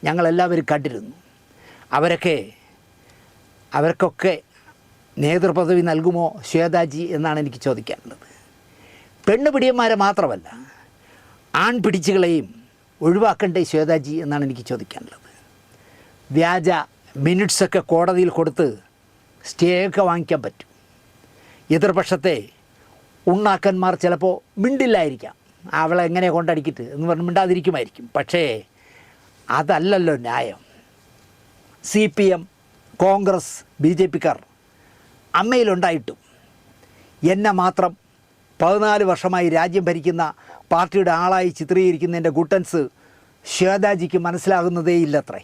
ഞങ്ങളെല്ലാവരും കണ്ടിരുന്നു. അവർക്കൊക്കെ നേതൃപദവി നൽകുമോ ശ്വേതാജി എന്നാണ് എനിക്ക് ചോദിക്കാനുള്ളത്. പെണ്ണുപിടിയന്മാരെ മാത്രമല്ല, ആൺപിടിച്ചുകളെയും ഒഴിവാക്കണ്ടേ ശ്വേതാജി എന്നാണ് എനിക്ക് ചോദിക്കാനുള്ളത്. വ്യാജ മിനിറ്റ്സൊക്കെ കോടതിയിൽ കൊടുത്ത് സ്റ്റേ ഒക്കെ വാങ്ങിക്കാൻ പറ്റും. എതിർപക്ഷത്തെ ഉണ്ണാക്കന്മാർ ചിലപ്പോൾ മിണ്ടില്ലായിരിക്കാം, അവളെ എങ്ങനെ കൊണ്ടടിക്കിട്ട് എന്ന് പറഞ്ഞ് മിണ്ടാതിരിക്കുമായിരിക്കും. പക്ഷേ അതല്ലല്ലോ ന്യായം. CPM, കോൺഗ്രസ്, BJPക്കാർ അമ്മയിലുണ്ടായിട്ടും എന്നെ മാത്രം 14 വർഷമായി രാജ്യം ഭരിക്കുന്ന പാർട്ടിയുടെ ആളായി ചിത്രീകരിക്കുന്നതിൻ്റെ ഗുട്ടൻസ് ശ്വേതാജിക്ക് മനസ്സിലാകുന്നതേ ഇല്ലത്രേ.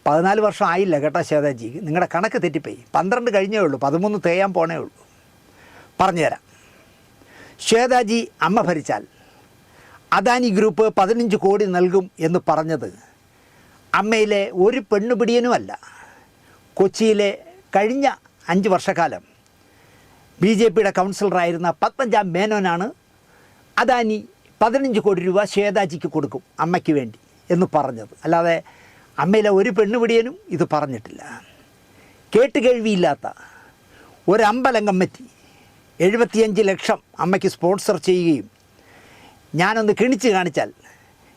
14 വർഷം ആയില്ല കേട്ടോ ശ്വേതാജി, നിങ്ങളുടെ കണക്ക് തെറ്റിപ്പോയി. 12 കഴിഞ്ഞേ ഉള്ളൂ, 13 തേയാൻ പോണേ ഉള്ളൂ. പറഞ്ഞുതരാം. ശ്വേതാജി അമ്മ ഭരിച്ചാൽ അദാനി ഗ്രൂപ്പ് 15 കോടി നൽകും എന്ന് പറഞ്ഞത് അമ്മയിലെ ഒരു പെണ്ണുപിടിയനുമല്ല, കൊച്ചിയിലെ കഴിഞ്ഞ 5 വർഷക്കാലം BJPയുടെ കൗൺസിലറായിരുന്ന പത്മജ മേനോനാണ് അദാനി 15 കോടി രൂപ ശ്വേതാജിക്ക് കൊടുക്കും അമ്മയ്ക്ക് വേണ്ടി എന്ന് പറഞ്ഞത്. അല്ലാതെ അമ്മയിലെ ഒരു പെണ്ണുപിടിയനും ഇത് പറഞ്ഞിട്ടില്ല. കേട്ടുകേഴ്വിയില്ലാത്ത ഒരു അമ്പലം കമ്മിറ്റി 75 ലക്ഷം അമ്മയ്ക്ക് സ്പോൺസർ ചെയ്യുകയും ഞാനൊന്ന് കിണിച്ച് കാണിച്ചാൽ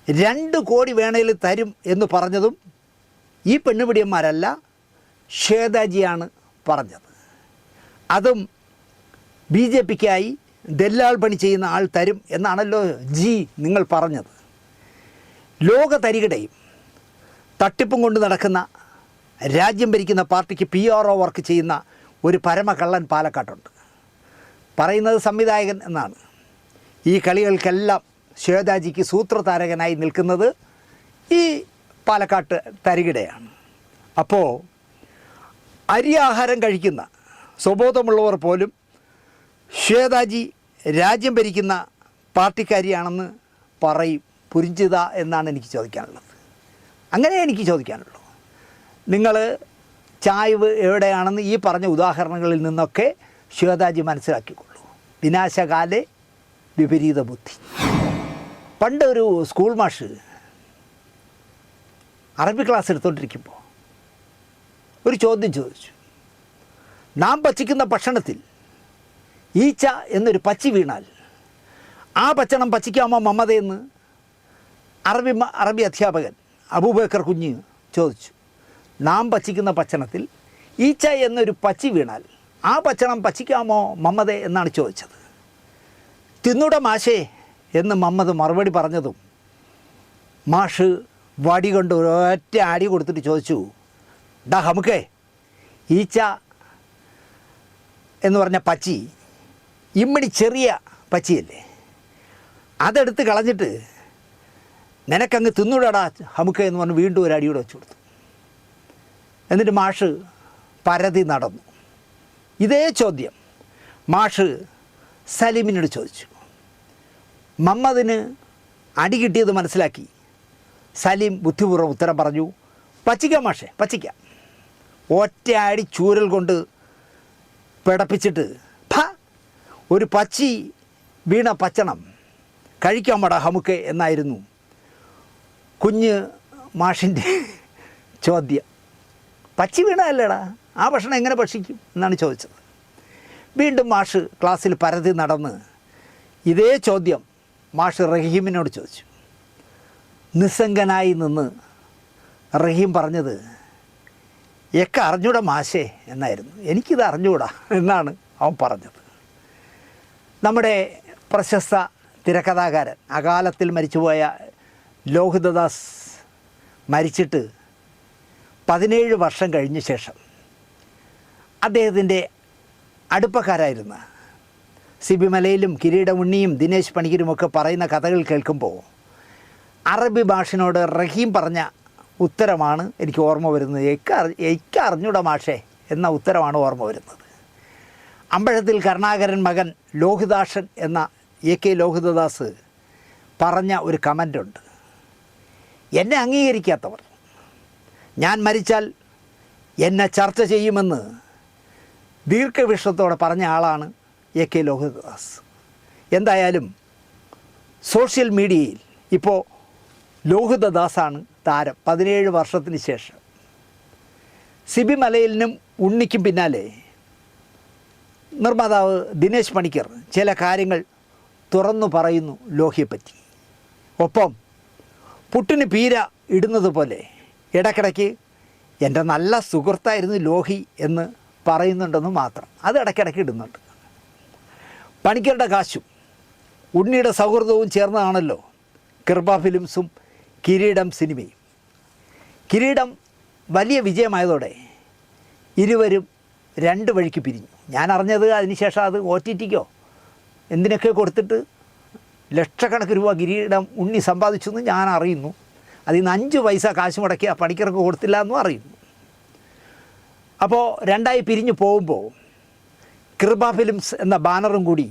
2 കോടി വേണേൽ തരും എന്ന് പറഞ്ഞതും ഈ പെണ്ണുപിടിയന്മാരല്ല, ശ്വേതാജിയാണ് പറഞ്ഞത്. അതും BJPക്കായി ദല്ലാൾ പണി ചെയ്യുന്ന ആൾ തരും എന്നാണല്ലോ നിങ്ങൾ പറഞ്ഞത്. ലോക തരികിടയും തട്ടിപ്പും കൊണ്ട് നടക്കുന്ന രാജ്യം ഭരിക്കുന്ന പാർട്ടിക്ക് PRO വർക്ക് ചെയ്യുന്ന ഒരു പരമകള്ളൻ പാലക്കാട്ടുണ്ട്. പറയുന്നത് സംവിധായകൻ എന്നാണ്. ഈ കളികൾക്കെല്ലാം ശ്വേതാജിക്ക് സൂത്രധാരകനായി നിൽക്കുന്നത് ഈ പാലക്കാട്ട് തരികിടയാണ്. അപ്പോൾ അരിയാഹാരം കഴിക്കുന്ന സ്വബോധമുള്ളവർ പോലും ശ്വേതാജി രാജ്യം ഭരിക്കുന്ന പാർട്ടിക്കാരിയാണെന്ന് പറയും. പുരിഞ്ചിത എന്നാണ് എനിക്ക് ചോദിക്കാനുള്ളത്. അങ്ങനെ എനിക്ക് ചോദിക്കാനുള്ളൂ. നിങ്ങൾ ചായ്വ് എവിടെയാണെന്ന് ഈ പറഞ്ഞ ഉദാഹരണങ്ങളിൽ നിന്നൊക്കെ ശ്വേതാജി മനസ്സിലാക്കിക്കൊള്ളൂ. വിനാശകാലെ വിപരീത ബുദ്ധി. പണ്ട് ഒരു സ്കൂൾ മാഷ് അറബി ക്ലാസ് എടുത്തുകൊണ്ടിരിക്കുമ്പോൾ ഒരു ചോദ്യം ചോദിച്ചു. നാം ഭക്ഷിക്കുന്ന ഭക്ഷണത്തിൽ ഈച്ച എന്നൊരു പച്ചി വീണാൽ ആ ഭക്ഷണം ഭക്ഷിക്കാമോ മമ്മതയെന്ന് അറബി അധ്യാപകൻ അബൂബക്കർ കുഞ്ഞ് ചോദിച്ചു. നാം ഭക്ഷിക്കുന്ന ഭക്ഷണത്തിൽ ഈച്ച എന്നൊരു പച്ചി വീണാൽ ആ ഭക്ഷണം ഭക്ഷിക്കാമോ മമ്മദേ എന്നാണ് ചോദിച്ചത്. തിന്നുട മാഷേ എന്ന് മമ്മദ് മറുപടി പറഞ്ഞതും മാഷ് വടി കൊണ്ട് ഒരൊറ്റ അടി കൊടുത്തിട്ട് ചോദിച്ചു, ഡാ നമുക്കേ ഈച്ച എന്ന് പറഞ്ഞ പച്ചി ഇമ്മടി ചെറിയ പച്ചിയല്ലേ, അതെടുത്ത് കളഞ്ഞിട്ട് നിനക്കങ്ങ് തിന്നുടടാ നമുക്ക് എന്ന് പറഞ്ഞ് വീണ്ടും ഒരു അടിയോടെ വെച്ച് കൊടുത്തു. എന്നിട്ട് മാഷ് പരതി നടന്നു. ഇതേ ചോദ്യം മാഷ് സലീമിനോട് ചോദിച്ചു. മമ്മദിന് അടി കിട്ടിയത് മനസ്സിലാക്കി സലീം ബുദ്ധിപൂർവ്വം ഉത്തരം പറഞ്ഞു, പച്ചിക്കാം മാഷേ പച്ചിക്കാം. ഒറ്റ അടി ചൂരൽ കൊണ്ട് പിടപ്പിച്ചിട്ട് ഒരു പച്ചി വീണ ഭക്ഷണം കഴിക്കാൻ പാടാ നമുക്ക് എന്നായിരുന്നു കുഞ്ഞ് മാഷിൻ്റെ ചോദ്യം. പച്ചി വീണതല്ലേടാ, ആ ഭക്ഷണം എങ്ങനെ ഭക്ഷിക്കും എന്നാണ് ചോദിച്ചത്. വീണ്ടും മാഷ് ക്ലാസ്സിൽ പരതി നടന്ന് ഇതേ ചോദ്യം മാഷ് റഹീമിനോട് ചോദിച്ചു. നിസ്സംഗനായി നിന്ന് റഹീം പറഞ്ഞത് എക്കെ അറിഞ്ഞൂടാ മാഷേ എന്നായിരുന്നു. എനിക്കിത് അറിഞ്ഞൂടാ എന്നാണ് അവൻ പറഞ്ഞത്. നമ്മുടെ പ്രശസ്ത തിരക്കഥാകാരൻ അകാലത്തിൽ മരിച്ചുപോയ ലോഹിതദാസ് മരിച്ചിട്ട് 17 വർഷം കഴിഞ്ഞ ശേഷം അദ്ദേഹത്തിൻ്റെ അടുപ്പക്കാരായിരുന്ന സിബി മലയിലും കിരീടമുണ്ണിയും ദിനേശ് പണിക്കരുമൊക്കെ പറയുന്ന കഥകൾ കേൾക്കുമ്പോൾ അറബി ഭാഷനോട് റഹീം പറഞ്ഞ ഉത്തരമാണ് എനിക്ക് ഓർമ്മ വരുന്നത്. എനിക്ക് അറിഞ്ഞൂടാ മാഷേ എന്ന ഉത്തരമാണ് ഓർമ്മ വരുന്നത്. അമ്പഴത്തിൽ കരുണാകരൻ മകൻ ലോഹിതാഷൻ എന്ന AK ലോഹിതദാസ് പറഞ്ഞ ഒരു കമൻ്റുണ്ട്. എന്നെ അംഗീകരിക്കാത്തവർ ഞാൻ മരിച്ചാൽ എന്നെ ചർച്ച ചെയ്യുമെന്ന് ദീർഘവീക്ഷണത്തോടെ പറഞ്ഞ ആളാണ് AK ലോഹിതദാസ്. എന്തായാലും സോഷ്യൽ മീഡിയയിൽ ഇപ്പോൾ ലോഹിതദാസാണ് താരം. 17 വർഷത്തിന് ശേഷം സിബി മലയിലിനും ഉണ്ണിക്കും പിന്നാലെ നിർമ്മാതാവ് ദിനേശ് പണിക്കർ ചില കാര്യങ്ങൾ തുറന്നു പറയുന്നു ലോഹിയെപ്പറ്റി. ഒപ്പം പുട്ടിന് പീര ഇടുന്നത് പോലെ ഇടയ്ക്കിടയ്ക്ക് എൻ്റെ നല്ല സുഹൃത്തായിരുന്നു ലോഹി എന്ന് പറയുന്നുണ്ടെന്ന് മാത്രം. അത് ഇടയ്ക്കിടയ്ക്ക് ഇടുന്നുണ്ട്. പണിക്കരുടെ കാശും ഉണ്ണിയുടെ സൗഹൃദവും ചേർന്നതാണല്ലോ കൃപ ഫിലിംസും കിരീടം സിനിമയും. കിരീടം വലിയ വിജയമായതോടെ ഇരുവരും 2 വഴിക്ക് പിരിഞ്ഞു. ഞാൻ അറിഞ്ഞത് അതിനുശേഷം അത് OTTക്കോ എന്തിനൊക്കെ കൊടുത്തിട്ട് ലക്ഷക്കണക്കിന് രൂപ കിരീടം ഉണ്ണി സമ്പാദിച്ചു എന്ന് ഞാൻ അറിയുന്നു. അതിൽ നിന്ന് 5 പൈസ കാശ് മുടക്കി ആ പണിക്കർക്ക് കൊടുത്തില്ല എന്നും അറിയുന്നു. അപ്പോൾ 2ആയി പിരിഞ്ഞു പോകുമ്പോൾ കൃപ ഫിലിംസ് എന്ന ബാനറും കൂടി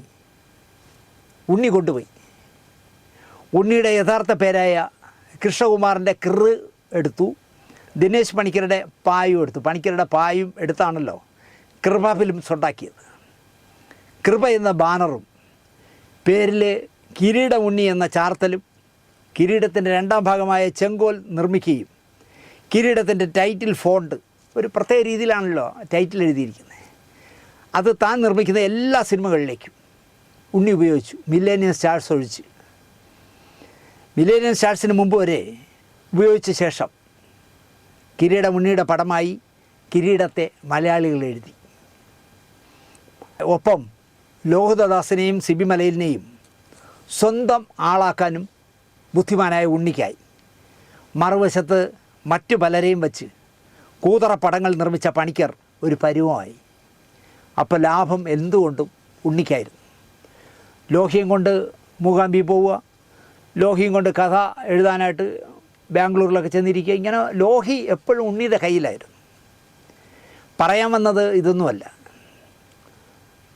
ഉണ്ണി കൊണ്ടുപോയി. ഉണ്ണിയുടെ യഥാർത്ഥ പേരായ കൃഷ്ണകുമാറിൻ്റെ എടുത്തു, ദിനേശ് പണിക്കരുടെ പായും എടുത്തു. പണിക്കരുടെ പായും എടുത്താണല്ലോ കൃപ ഫിലിംസ് ഉണ്ടാക്കിയത്. കൃപ എന്ന ബാനറും പേരിൽ കിരീടം ഉണ്ണി എന്ന ചാർത്തലും കിരീടത്തിൻ്റെ 2ാം ഭാഗമായ ചെങ്കോൽ നിർമ്മിക്കുകയും കിരീടത്തിൻ്റെ ടൈറ്റിൽ ഫോണ്ട് ഒരു പ്രത്യേക രീതിയിലാണല്ലോ ടൈറ്റിൽ എഴുതിയിരിക്കുന്നത്. അത് താൻ നിർമ്മിക്കുന്ന എല്ലാ സിനിമകളിലേക്കും ഉണ്ണി ഉപയോഗിച്ചു, മില്ലേനിയം സ്റ്റാർസ് ഒഴിച്ച്. മില്ലേനിയം സ്റ്റാർസിന് മുമ്പ് വരെ ഉപയോഗിച്ച ശേഷം കിരീടം ഉണ്ണിയുടെ പടമായി കിരീടത്തെ മലയാളികൾ എഴുതി. ഒപ്പം ലോഹിതദാസിനെയും സിബി മലയിലിനെയും സ്വന്തം ആളാക്കാനും ബുദ്ധിമാനായ ഉണ്ണിക്കായി. മറുവശത്ത് മറ്റു പലരെയും വച്ച് കൂതറ പടങ്ങൾ നിർമ്മിച്ച പണിക്കർ ഒരു പരുവമായി. അപ്പോൾ ലാഭം എന്തുകൊണ്ടും ഉണ്ണിക്കായിരുന്നു. ലോഹിയും കൊണ്ട് മൂകാംബി പോവുക, ലോഹിയും കൊണ്ട് കഥ എഴുതാനായിട്ട് ബാംഗ്ലൂരിലൊക്കെ ചെന്നിരിക്കുക, ഇങ്ങനെ ലോഹി എപ്പോഴും ഉണ്ണിയുടെ കയ്യിലായിരുന്നു. പറയാൻ വന്നത് ഇതൊന്നുമല്ല.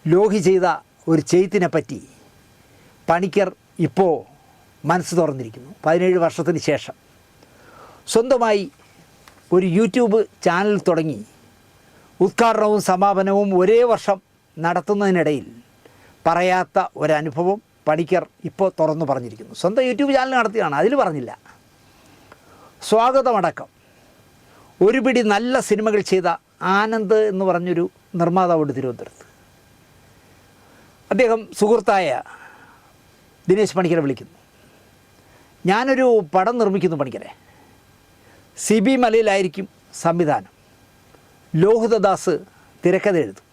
ലോഹി ചെയ്ത ഒരു ചെയ്ത്തിനെ പറ്റി പണിക്കർ ഇപ്പോൾ മനസ്സ് തുറന്നിരിക്കുന്നു. 17 വർഷത്തിന് ശേഷം സ്വന്തമായി ഒരു യൂട്യൂബ് ചാനൽ തുടങ്ങി ഉദ്ഘാടനവും സമാപനവും ഒരേ വർഷം നടത്തുന്നതിനിടയിൽ പറയാത്ത ഒരനുഭവം പണിക്കർ ഇപ്പോൾ തുറന്നു പറഞ്ഞിരിക്കുന്നു. സ്വന്തം യൂട്യൂബ് ചാനൽ നടത്തിയാണ്, അതിൽ പറഞ്ഞില്ല. സ്വാഗതമടക്കം ഒരു പിടി നല്ല സിനിമകൾ ചെയ്ത ആനന്ദ് എന്ന് പറഞ്ഞൊരു നിർമ്മാതാവുണ്ട് തിരുവനന്തപുരത്ത്. അദ്ദേഹം സുഹൃത്തായ ദിനേശ് പണിക്കരെ വിളിക്കുന്നു. ഞാനൊരു പടം നിർമ്മിക്കുന്നു പണിക്കരെ, സിബി മലയിലായിരിക്കും സംവിധാനം, ലോഹിതദാസ് തിരക്കഥ എഴുതും,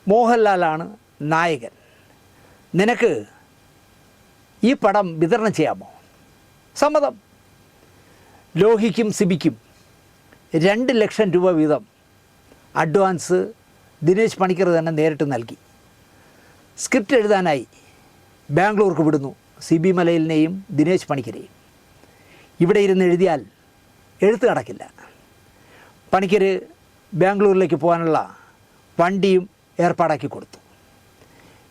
മോഹൻലാലാണ് നായകൻ, നിനക്ക് ഈ പടം വിതരണം ചെയ്യാമോ? സമ്മതം. ലോഹിക്കും സിബിക്കും 2 ലക്ഷം രൂപ വീതം അഡ്വാൻസ് ദിനേശ് പണിക്കർ തന്നെ നേരിട്ട് നൽകി. സ്ക്രിപ്റ്റ് എഴുതാനായി ബാംഗ്ലൂർക്ക് വിടുന്നു സിബി മലയിലിനെയും ദിനേശ് പണിക്കരെയും. ഇവിടെ ഇരുന്ന് എഴുതിയാൽ എഴുത്ത് നടക്കില്ല. പണിക്കർ ബാംഗ്ലൂരിലേക്ക് പോകാനുള്ള വണ്ടിയും ഏർപ്പാടാക്കി കൊടുത്തു.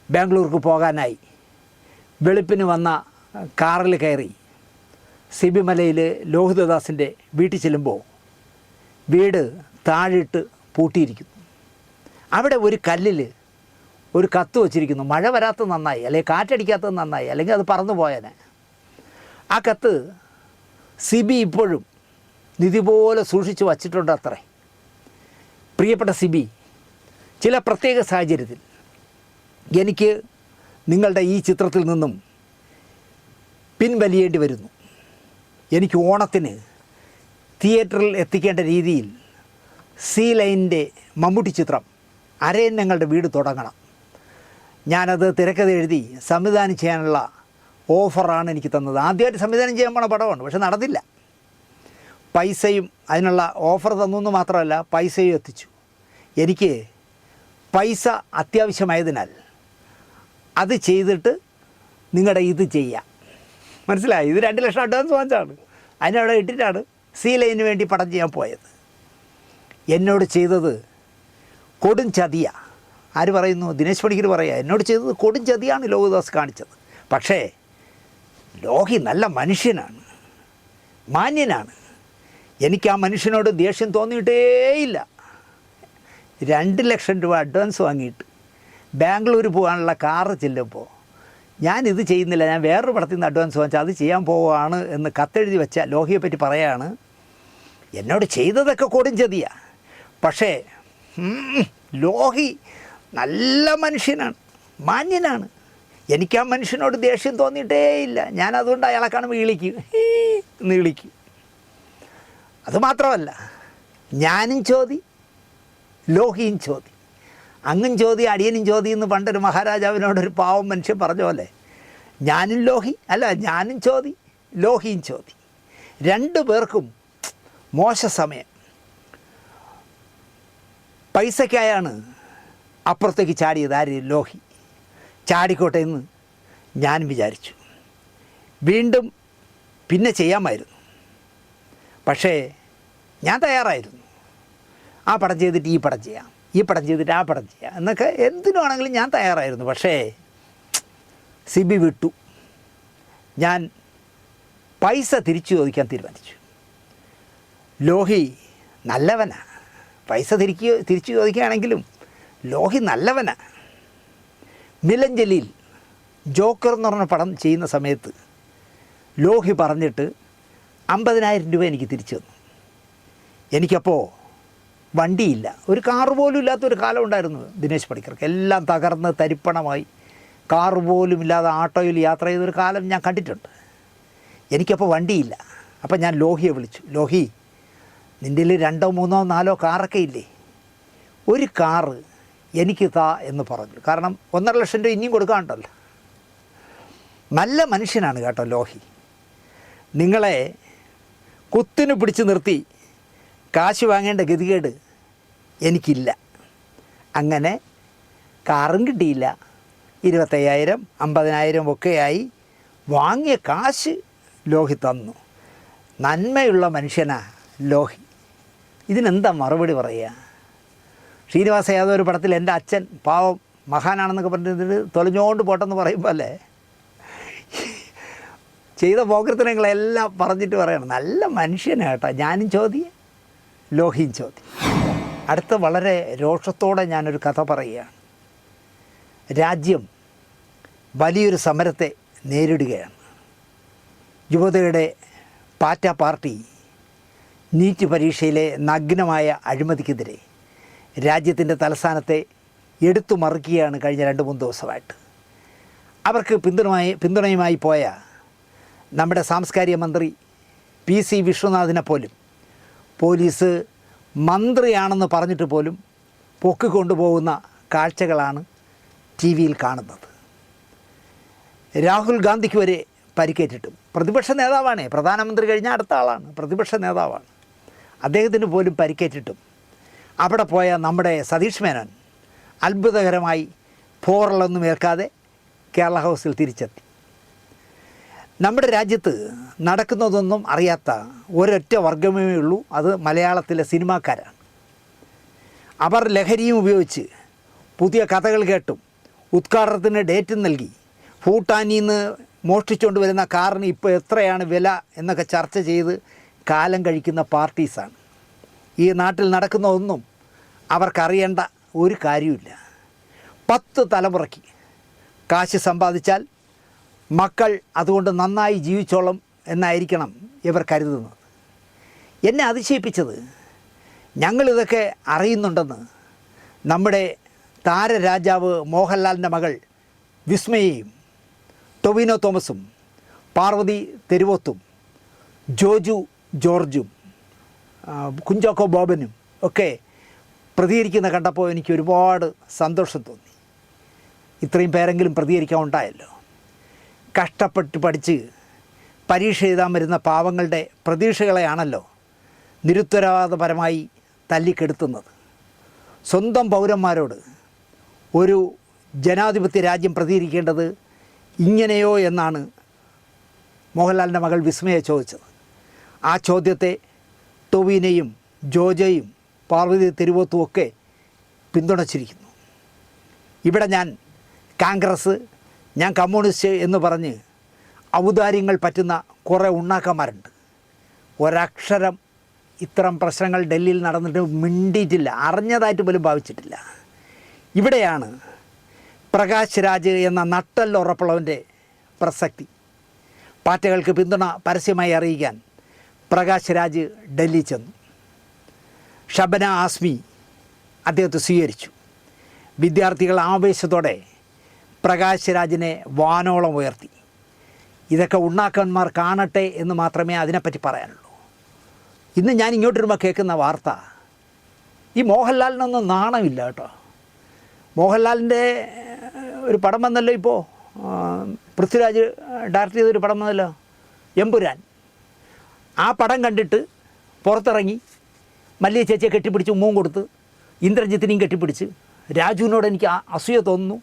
ബാംഗ്ലൂർക്ക് പോകാനായി വെളുപ്പിന് വന്ന കാറിൽ കയറി സിബി മലയിൽ ലോഹിതദാസിൻ്റെ വീട്ടിൽ ചെല്ലുമ്പോൾ വീട് താഴിട്ട് പൂട്ടിയിരിക്കുന്നു. അവിടെ ഒരു കല്ലിൽ ഒരു കത്ത് വച്ചിരിക്കുന്നു. മഴ വരാത്തത് നന്നായി, അല്ലെങ്കിൽ കാറ്റടിക്കാത്തത് നന്നായി, അല്ലെങ്കിൽ അത് പറന്നു പോയേനെ. ആ കത്ത് സിബി ഇപ്പോഴും നിധി പോലെ സൂക്ഷിച്ച് വച്ചിട്ടുണ്ട് അത്രേ. പ്രിയപ്പെട്ട സിബി, ചില പ്രത്യേക സാഹചര്യത്തിൽ എനിക്ക് നിങ്ങളുടെ ഈ ചിത്രത്തിൽ നിന്നും പിൻവലിയേണ്ടി വരുന്നു. എനിക്ക് ഓണത്തിന് തിയേറ്ററിൽ എത്തിക്കേണ്ട രീതിയിൽ സി ലൈനിൻ്റെ മമ്മൂട്ടി ചിത്രം അരയൻ ഞങ്ങളുടെ വീട് തുടങ്ങണം. ഞാനത് തിരക്കഥ എഴുതി സംവിധാനം ചെയ്യാനുള്ള ഓഫറാണ് എനിക്ക് തന്നത്. ആദ്യമായിട്ട് സംവിധാനം ചെയ്യാൻ പോണ പടമാണ്, പക്ഷെ നടന്നില്ല. പൈസയും അതിനുള്ള ഓഫർ തന്നു എന്ന് മാത്രമല്ല, പൈസയും എത്തിച്ചു. എനിക്ക് പൈസ അത്യാവശ്യമായതിനാൽ അത് ചെയ്തിട്ട് നിങ്ങളുടെ ഇത് ചെയ്യാം. മനസ്സിലായി? ഇത് 2 ലക്ഷം അഡ്വാൻസ് വാങ്ങിച്ചാണ്. അതിനവിടെ ഇട്ടിട്ടാണ് സി ലൈനിന് വേണ്ടി പടം ചെയ്യാൻ പോയത്. എന്നോട് ചെയ്തത് കൊടും ചതിയ. ആര് പറയുന്നു? ദിനേശ് പണിക്കർ പറയുക, എന്നോട് ചെയ്തത് കൊടും ചതിയാണ് ലോഹിതദാസ് കാണിച്ചത്. പക്ഷേ ലോഹി നല്ല മനുഷ്യനാണ്, മാന്യനാണ്. എനിക്ക് ആ മനുഷ്യനോട് ദേഷ്യം തോന്നിയിട്ടേയില്ല. 2 ലക്ഷം രൂപ അഡ്വാൻസ് വാങ്ങിയിട്ട് ബാംഗ്ലൂർ പോകാനുള്ള കാറ് ചെല്ലുമ്പോൾ ഞാനിത് ചെയ്യുന്നില്ല, ഞാൻ വേറൊരു പടത്തിൽ നിന്ന് അഡ്വാൻസ് വാങ്ങിച്ചാൽ അത് ചെയ്യാൻ പോവുകയാണ് എന്ന് കത്തെഴുതി വെച്ച ലോഹിയെപ്പറ്റി പറയുകയാണ്. എന്നോട് ചെയ്തതൊക്കെ കൊടും ചതിയാ. പക്ഷേ ലോഹി നല്ല മനുഷ്യനാണ്, മാന്യനാണ്. എനിക്ക് ആ മനുഷ്യനോട് ദേഷ്യം തോന്നിയിട്ടേയില്ല. ഞാനതുകൊണ്ട് അയാളെ കാണുമ്പോൾ വിളിക്കും, എന്ന് വിളിക്കും. അതുമാത്രമല്ല, ഞാനും ചോദി, ലോഹിയും ചോദി. അങ്ങും ചോദി അടിയനും ചോദി എന്ന് പണ്ടൊരു മഹാരാജാവിനോടൊരു പാവം മനുഷ്യൻ പറഞ്ഞ പോലെ ഞാനും ലോഹി, അല്ല ഞാനും ചോദി, ലോഹിയും ചോദി. 2 പേർക്കും മോശ സമയം. പൈസയ്ക്കായാണ് അപ്പുറത്തേക്ക് ചാടിയത്. ആര്? ലോഹി. ചാടിക്കോട്ടെ എന്ന് ഞാൻ വിചാരിച്ചു. വീണ്ടും പിന്നെ ചെയ്യാമായിരുന്നു, പക്ഷേ ഞാൻ തയ്യാറായിരുന്നു. ആ പടം ചെയ്തിട്ട് ഈ പടം ചെയ്യാം, ഈ പടം ചെയ്തിട്ട് ആ പടം ചെയ്യാം എന്നൊക്കെ എന്തിനാണെങ്കിലും ഞാൻ തയ്യാറായിരുന്നു. പക്ഷേ സിബി വിട്ടു. ഞാൻ പൈസ തിരിച്ചു ചോദിക്കാൻ തീരുമാനിച്ചു. ലോഹി നല്ലവനാണ്, പൈസ തിരിച്ചു ചോദിക്കുകയാണെങ്കിലും ലോഹി നല്ലവനാണ്. മിലൻ ജലീൽ ജോക്കർ എന്ന് പറഞ്ഞ പടം ചെയ്യുന്ന സമയത്ത് ലോഹി പറഞ്ഞിട്ട് 50,000 രൂപ എനിക്ക് തിരിച്ചു തന്നു. എനിക്കപ്പോൾ വണ്ടിയില്ല, ഒരു കാറ് പോലും ഇല്ലാത്തൊരു കാലം ഉണ്ടായിരുന്നു ദിനേശ് പണിക്കർക്ക്. എല്ലാം തകർന്ന് തരിപ്പണമായി, കാറ് പോലും ഇല്ലാതെ ആട്ടോയിൽ യാത്ര ചെയ്തൊരു കാലം ഞാൻ കണ്ടിട്ടുണ്ട്. എനിക്കപ്പോൾ വണ്ടിയില്ല. അപ്പം ഞാൻ ലോഹിയെ വിളിച്ചു, ലോഹി, നിൻ്റെ 2, 3, 4 കാറൊക്കെ ഇല്ലേ, ഒരു കാറ് എനിക്ക് താ എന്ന് പറഞ്ഞു. കാരണം 1.5 ലക്ഷം രൂപ ഇനിയും കൊടുക്കാനുണ്ടല്ലോ. നല്ല മനുഷ്യനാണ് കേട്ടോ ലോഹി. നിങ്ങളെ കുത്തിന് പിടിച്ച് നിർത്തി കാശ് വാങ്ങേണ്ട ഗതികേട് എനിക്കില്ല. അങ്ങനെ കാറും കിട്ടിയില്ല, 25,000, 50,000 ഒക്കെയായി. വാങ്ങിയ കാശ് ലോഹി തന്നു. നന്മയുള്ള മനുഷ്യനാ ലോഹി. ഇതിനെന്താ മറുപടി പറയുക? ശ്രീനിവാസ യാദവ് ഒരു പടത്തിൽ എൻ്റെ അച്ഛൻ പാവം മഹാനാണെന്നൊക്കെ പറഞ്ഞിട്ട് തൊലഞ്ഞോണ്ട് പോട്ടെന്ന് പറയുമ്പോൾ അല്ലേ, ചെയ്ത പോക്കൃത്തനങ്ങളെല്ലാം പറഞ്ഞിട്ട് പറയണം നല്ല മനുഷ്യനാട്ടോ. ഞാനും ചോദ്യം, ലോഹിയും ചോദ്യം. അടുത്ത വളരെ രോഷത്തോടെ ഞാനൊരു കഥ പറയുകയാണ്. രാജ്യം വലിയൊരു സമരത്തെ നേരിടുകയാണ്. യുവതയുടെ പാറ്റ പാർട്ടി നീറ്റ് പരീക്ഷയിലെ നഗ്നമായ അഴിമതിക്കെതിരെ രാജ്യത്തിൻ്റെ തലസ്ഥാനത്തെ എടുത്തു മറിക്കുകയാണ് കഴിഞ്ഞ 2-3 ദിവസമായിട്ട്. അവർക്ക് പിന്തുണയുമായി പോയ നമ്മുടെ സാംസ്കാരിക മന്ത്രി PC വിശ്വനാഥിനെ പോലും പോലീസ് മന്ത്രിയാണെന്ന് പറഞ്ഞിട്ട് പോലും പൊക്കിക്കൊണ്ടുപോകുന്ന കാഴ്ചകളാണ് TV-യിൽ കാണുന്നത്. രാഹുൽ ഗാന്ധിക്ക് വരെ പരിക്കേറ്റിട്ടും, പ്രതിപക്ഷ നേതാവാണേ, പ്രധാനമന്ത്രി കഴിഞ്ഞാൽ അടുത്ത ആളാണ്, പ്രതിപക്ഷ നേതാവാണ്, അദ്ദേഹത്തിന് പോലും പരിക്കേറ്റിട്ടും അവിടെ പോയ നമ്മുടെ സതീഷ് മേനോൻ അത്ഭുതകരമായി ഫോറലൊന്നും ഏൽക്കാതെ കേരള ഹൗസിൽ തിരിച്ചെത്തി. നമ്മുടെ രാജ്യത്ത് നടക്കുന്നതൊന്നും അറിയാത്ത ഒരൊറ്റ വർഗമേ ഉള്ളൂ, അത് മലയാളത്തിലെ സിനിമാക്കാരാണ്. അവർ ലഹരിയും ഉപയോഗിച്ച് പുതിയ കഥകൾ കേട്ടും ഉദ്ഘാടനത്തിന് ഡേറ്റും നൽകി ഭൂട്ടാനിൽ നിന്ന് മോഷ്ടിച്ചുകൊണ്ട് വരുന്ന കാറിന് ഇപ്പോൾ എത്രയാണ് വില എന്നൊക്കെ ചർച്ച ചെയ്ത് കാലം കഴിക്കുന്ന പാർട്ടീസാണ്. ഈ നാട്ടിൽ നടക്കുന്നതൊന്നും അവർക്കറിയേണ്ട ഒരു കാര്യമില്ല. 10 തലമുറയ്ക്ക് കാശ് സമ്പാദിച്ചാൽ മക്കൾ അതുകൊണ്ട് നന്നായി ജീവിച്ചോളും എന്നായിരിക്കണം ഇവർ കരുതുന്നത്. എന്നെ അതിശയിപ്പിച്ചത്, ഞങ്ങളിതൊക്കെ അറിയുന്നുണ്ടെന്ന് നമ്മുടെ താരരാജാവ് മോഹൻലാലിൻ്റെ മകൾ വിസ്മയയും ടൊവിനോ തോമസും പാർവതി തെരുവോത്തും ജോജു ജോർജും കുഞ്ചാക്കോ ബോബനും ഒക്കെ പ്രതികരിക്കുന്ന കണ്ടപ്പോൾ എനിക്ക് ഒരുപാട് സന്തോഷം തോന്നി. ഇത്രയും പേരെങ്കിലും പ്രതികരിക്കാൻ ഉണ്ടായല്ലോ. കഷ്ടപ്പെട്ട് പഠിച്ച് പരീക്ഷ എഴുതാൻ വരുന്ന പാവങ്ങളുടെ പ്രതീക്ഷകളെയാണല്ലോ നിരുത്തരവാദപരമായി തല്ലിക്കെടുത്തുന്നത്. സ്വന്തം പൗരന്മാരോട് ഒരു ജനാധിപത്യ രാജ്യം പ്രതികരിക്കേണ്ടത് ഇങ്ങനെയോ എന്നാണ് മോഹൻലാലിൻ്റെ മകൾ വിസ്മയ ചോദിച്ചത്. ആ ചോദ്യത്തെ ടൊവിനയും ജോജയും പാർവതി തെരുവോത്തും ഒക്കെ പിന്തുണച്ചിരിക്കുന്നു. ഇവിടെ ഞാൻ കോൺഗ്രസ്, ഞാൻ കമ്മ്യൂണിസ്റ്റ് എന്ന് പറഞ്ഞ് ഔദാര്യങ്ങൾ പറ്റുന്ന കുറേ ഉണ്ണാക്കന്മാരുണ്ട്. ഒരക്ഷരം ഇത്തരം പ്രശ്നങ്ങൾ ഡൽഹിയിൽ നടന്നിട്ട് മിണ്ടിയിട്ടില്ല, അറിഞ്ഞതായിട്ട് പോലും ഭാവിച്ചിട്ടില്ല. ഇവിടെയാണ് പ്രകാശ് രാജ് എന്ന നട്ടെല്ലുറപ്പുള്ളവൻ്റെ പ്രസക്തി. പാർട്ടികൾക്ക് പിന്തുണ പരസ്യമായി അറിയിക്കാൻ പ്രകാശ് രാജ് ഡൽഹി ചെന്നു. ഷബന ആസ്മി അദ്ദേഹത്തെ സ്വീകരിച്ചു. വിദ്യാർത്ഥികൾ ആവേശത്തോടെ പ്രകാശ് രാജിനെ വാനോളം ഉയർത്തി. ഇതൊക്കെ ഉണ്ണാക്കന്മാർ കാണട്ടെ എന്ന് മാത്രമേ അതിനെപ്പറ്റി പറയാനുള്ളൂ. ഇന്ന് ഞാൻ ഇങ്ങോട്ട് വരുമ്പോൾ കേൾക്കുന്ന വാർത്ത, ഈ മോഹൻലാലിനൊന്നും നാണമില്ല കേട്ടോ. മോഹൻലാലിൻ്റെ ഒരു പടം വന്നല്ലോ, ഇപ്പോൾ പൃഥ്വിരാജ് ഡയറക്റ്റ് ചെയ്തൊരു പടം വന്നല്ലോ, എമ്പുരാൻ. ആ പടം കണ്ടിട്ട് പുറത്തിറങ്ങി മല്ലിക ചേച്ചിയെ കെട്ടിപ്പിടിച്ച് ഉമ്മവും കൊടുത്ത് ഇന്ദ്രജിത്തിനെയും കെട്ടിപ്പിടിച്ച് രാജുവിനോട് എനിക്ക് അസൂയ തോന്നുന്നു,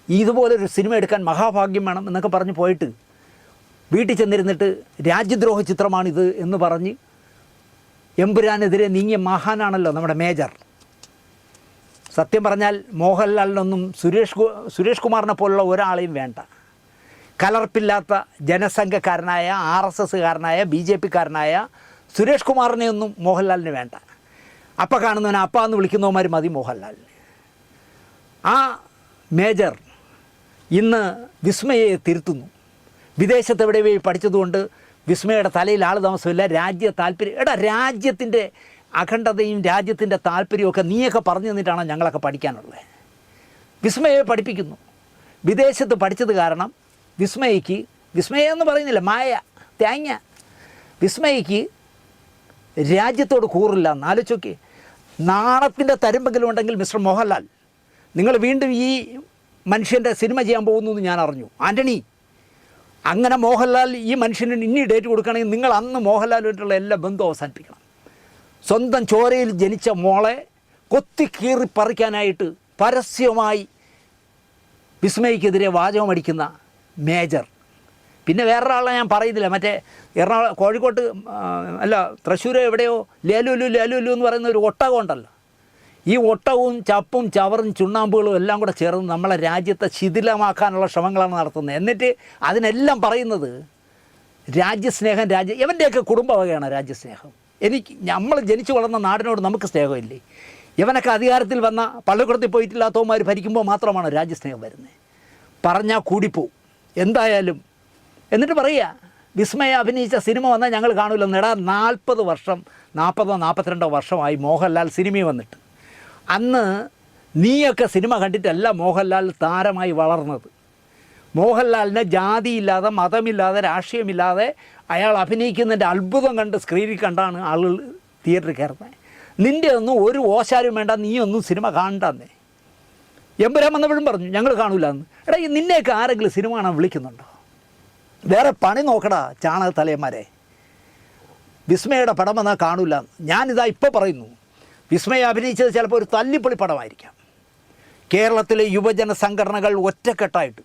ഇതുപോലൊരു സിനിമ എടുക്കാൻ മഹാഭാഗ്യം വേണം എന്നൊക്കെ പറഞ്ഞ് പോയിട്ട് വീട്ടിൽ ചെന്നിരുന്നിട്ട് രാജ്യദ്രോഹ ചിത്രമാണിത് എന്ന് പറഞ്ഞ് എമ്പുരാനെതിരെ നീങ്ങിയ മഹാനാണല്ലോ നമ്മുടെ മേജർ. സത്യം പറഞ്ഞാൽ മോഹൻലാലിനൊന്നും സുരേഷ് കുമാറിനെ പോലുള്ള ഒരാളെയും വേണ്ട. കലർപ്പില്ലാത്ത ജനസംഘക്കാരനായ RSSകാരനായ BJPക്കാരനായ സുരേഷ് കുമാറിനെയൊന്നും മോഹൻലാലിന് വേണ്ട. അപ്പം കാണുന്നവനെ അപ്പ എന്ന് വിളിക്കുന്നവന്മാർ മതി മോഹൻലാലിന്. ആ മേജർ ഇന്ന് വിസ്മയെ തിരുത്തുന്നു. വിദേശത്ത് എവിടെ പോയി പഠിച്ചതുകൊണ്ട് വിസ്മയുടെ തലയിൽ ആൾ താമസമില്ല, രാജ്യ താല്പര്യം. രാജ്യത്തിൻ്റെ അഖണ്ഡതയും രാജ്യത്തിൻ്റെ താല്പര്യമൊക്കെ നീയൊക്കെ പറഞ്ഞു തന്നിട്ടാണ് ഞങ്ങളൊക്കെ പഠിക്കാനുള്ളത്. വിസ്മയെ പഠിപ്പിക്കുന്നു. വിദേശത്ത് പഠിച്ചത് കാരണം വിസ്മയ എന്ന് പറയുന്നില്ല, മായ തേങ്ങ, വിസ്മയ്ക്ക് രാജ്യത്തോട് കൂറില്ല. എന്നാലോചിച്ചോക്കെ, നാണത്തിൻ്റെ തരുമ്പെങ്കിലും ഉണ്ടെങ്കിൽ മിസ്റ്റർ മോഹൻലാൽ, നിങ്ങൾ വീണ്ടും ഈ മനുഷ്യൻ്റെ സിനിമ ചെയ്യാൻ പോകുന്നു എന്ന് ഞാൻ അറിഞ്ഞു. ആൻ്റണി, അങ്ങനെ മോഹൻലാൽ ഈ മനുഷ്യന് ഇനി ഡേറ്റ് കൊടുക്കുകയാണെങ്കിൽ നിങ്ങൾ അന്ന് മോഹൻലാലുമായിട്ടുള്ള എല്ലാ ബന്ധവും അവസാനിപ്പിക്കണം. സ്വന്തം ചോരയിൽ ജനിച്ച മോളെ കൊത്തിക്കീറി പറിക്കാനായിട്ട് പരസ്യമായി വിസ്മയ്ക്കെതിരെ വാചകമടിക്കുന്ന മേജർ. പിന്നെ വേറൊരാളെ ഞാൻ പറയുന്നില്ല, മറ്റേ കോഴിക്കോട്ട് അല്ല തൃശ്ശൂർ എവിടെയോ ലേലുലു എന്ന് പറയുന്ന ഒരു ഒട്ടകം ഉണ്ടല്ലോ. ഈ ഒട്ടകവും ചപ്പും ചവറും ചുണ്ണാമ്പുകളും എല്ലാം കൂടെ ചേർന്ന് നമ്മളെ രാജ്യത്തെ ശിഥിലമാക്കാനുള്ള ശ്രമങ്ങളാണ് നടത്തുന്നത്. എന്നിട്ട് അതിനെല്ലാം പറയുന്നത് രാജ്യസ്നേഹം, ഇവൻ്റെയൊക്കെ കുടുംബ വകയാണ് രാജ്യസ്നേഹം. നമ്മൾ ജനിച്ചു വളർന്ന നാടിനോട് നമുക്ക് സ്നേഹമില്ലേ? ഇവനൊക്കെ അധികാരത്തിൽ വന്ന പള്ളിക്കൂടത്തിൽ പോയിട്ടില്ലാത്തവന്മാർ ഭരിക്കുമ്പോൾ മാത്രമാണ് രാജ്യസ്നേഹം വരുന്നത്. പറഞ്ഞാൽ കൂടിപ്പോവും. എന്തായാലും എന്നിട്ട് പറയുക, വിസ്മയ അഭിനയിച്ച സിനിമ വന്നാൽ ഞങ്ങൾ കാണില്ലെന്ന്. 40 വർഷം 42 വർഷമായി മോഹൻലാൽ സിനിമയിൽ വന്നിട്ട്. അന്ന് നീയൊക്കെ സിനിമ കണ്ടിട്ടല്ല മോഹൻലാൽ താരമായി വളർന്നത്. മോഹൻലാലിനെ ജാതിയില്ലാതെ മതമില്ലാതെ രാഷ്ട്രീയമില്ലാതെ അയാൾ അഭിനയിക്കുന്നതിൻ്റെ അത്ഭുതം കണ്ട് സ്ക്രീനിൽ കണ്ടാണ് ആളുകൾ തിയേറ്ററിൽ കയറുന്നത്. നിൻ്റെ ഒന്നും ഒരു ഓശാരും വേണ്ട, നീയൊന്നും സിനിമ കാണണ്ടെന്നേ. എമ്പുരാൻ വന്നപ്പോഴും പറഞ്ഞു ഞങ്ങൾ കാണൂല എന്ന്. എടാ, നിന്നെയൊക്കെ ആരെങ്കിലും സിനിമ കാണാൻ വിളിക്കുന്നുണ്ടോ? വേറെ പണി നോക്കടാ ചാണക തലയന്മാരെ. വിസ്മയുടെ പടം വന്നാൽ കാണൂല. ഞാനിതാ ഇപ്പോൾ പറയുന്നു, വിസ്മയ അഭിനയിച്ചത് ചിലപ്പോൾ ഒരു തല്ലിപ്പൊളി പടമായിരിക്കാം. കേരളത്തിലെ യുവജന സംഘടനകൾ ഒറ്റക്കെട്ടായിട്ട്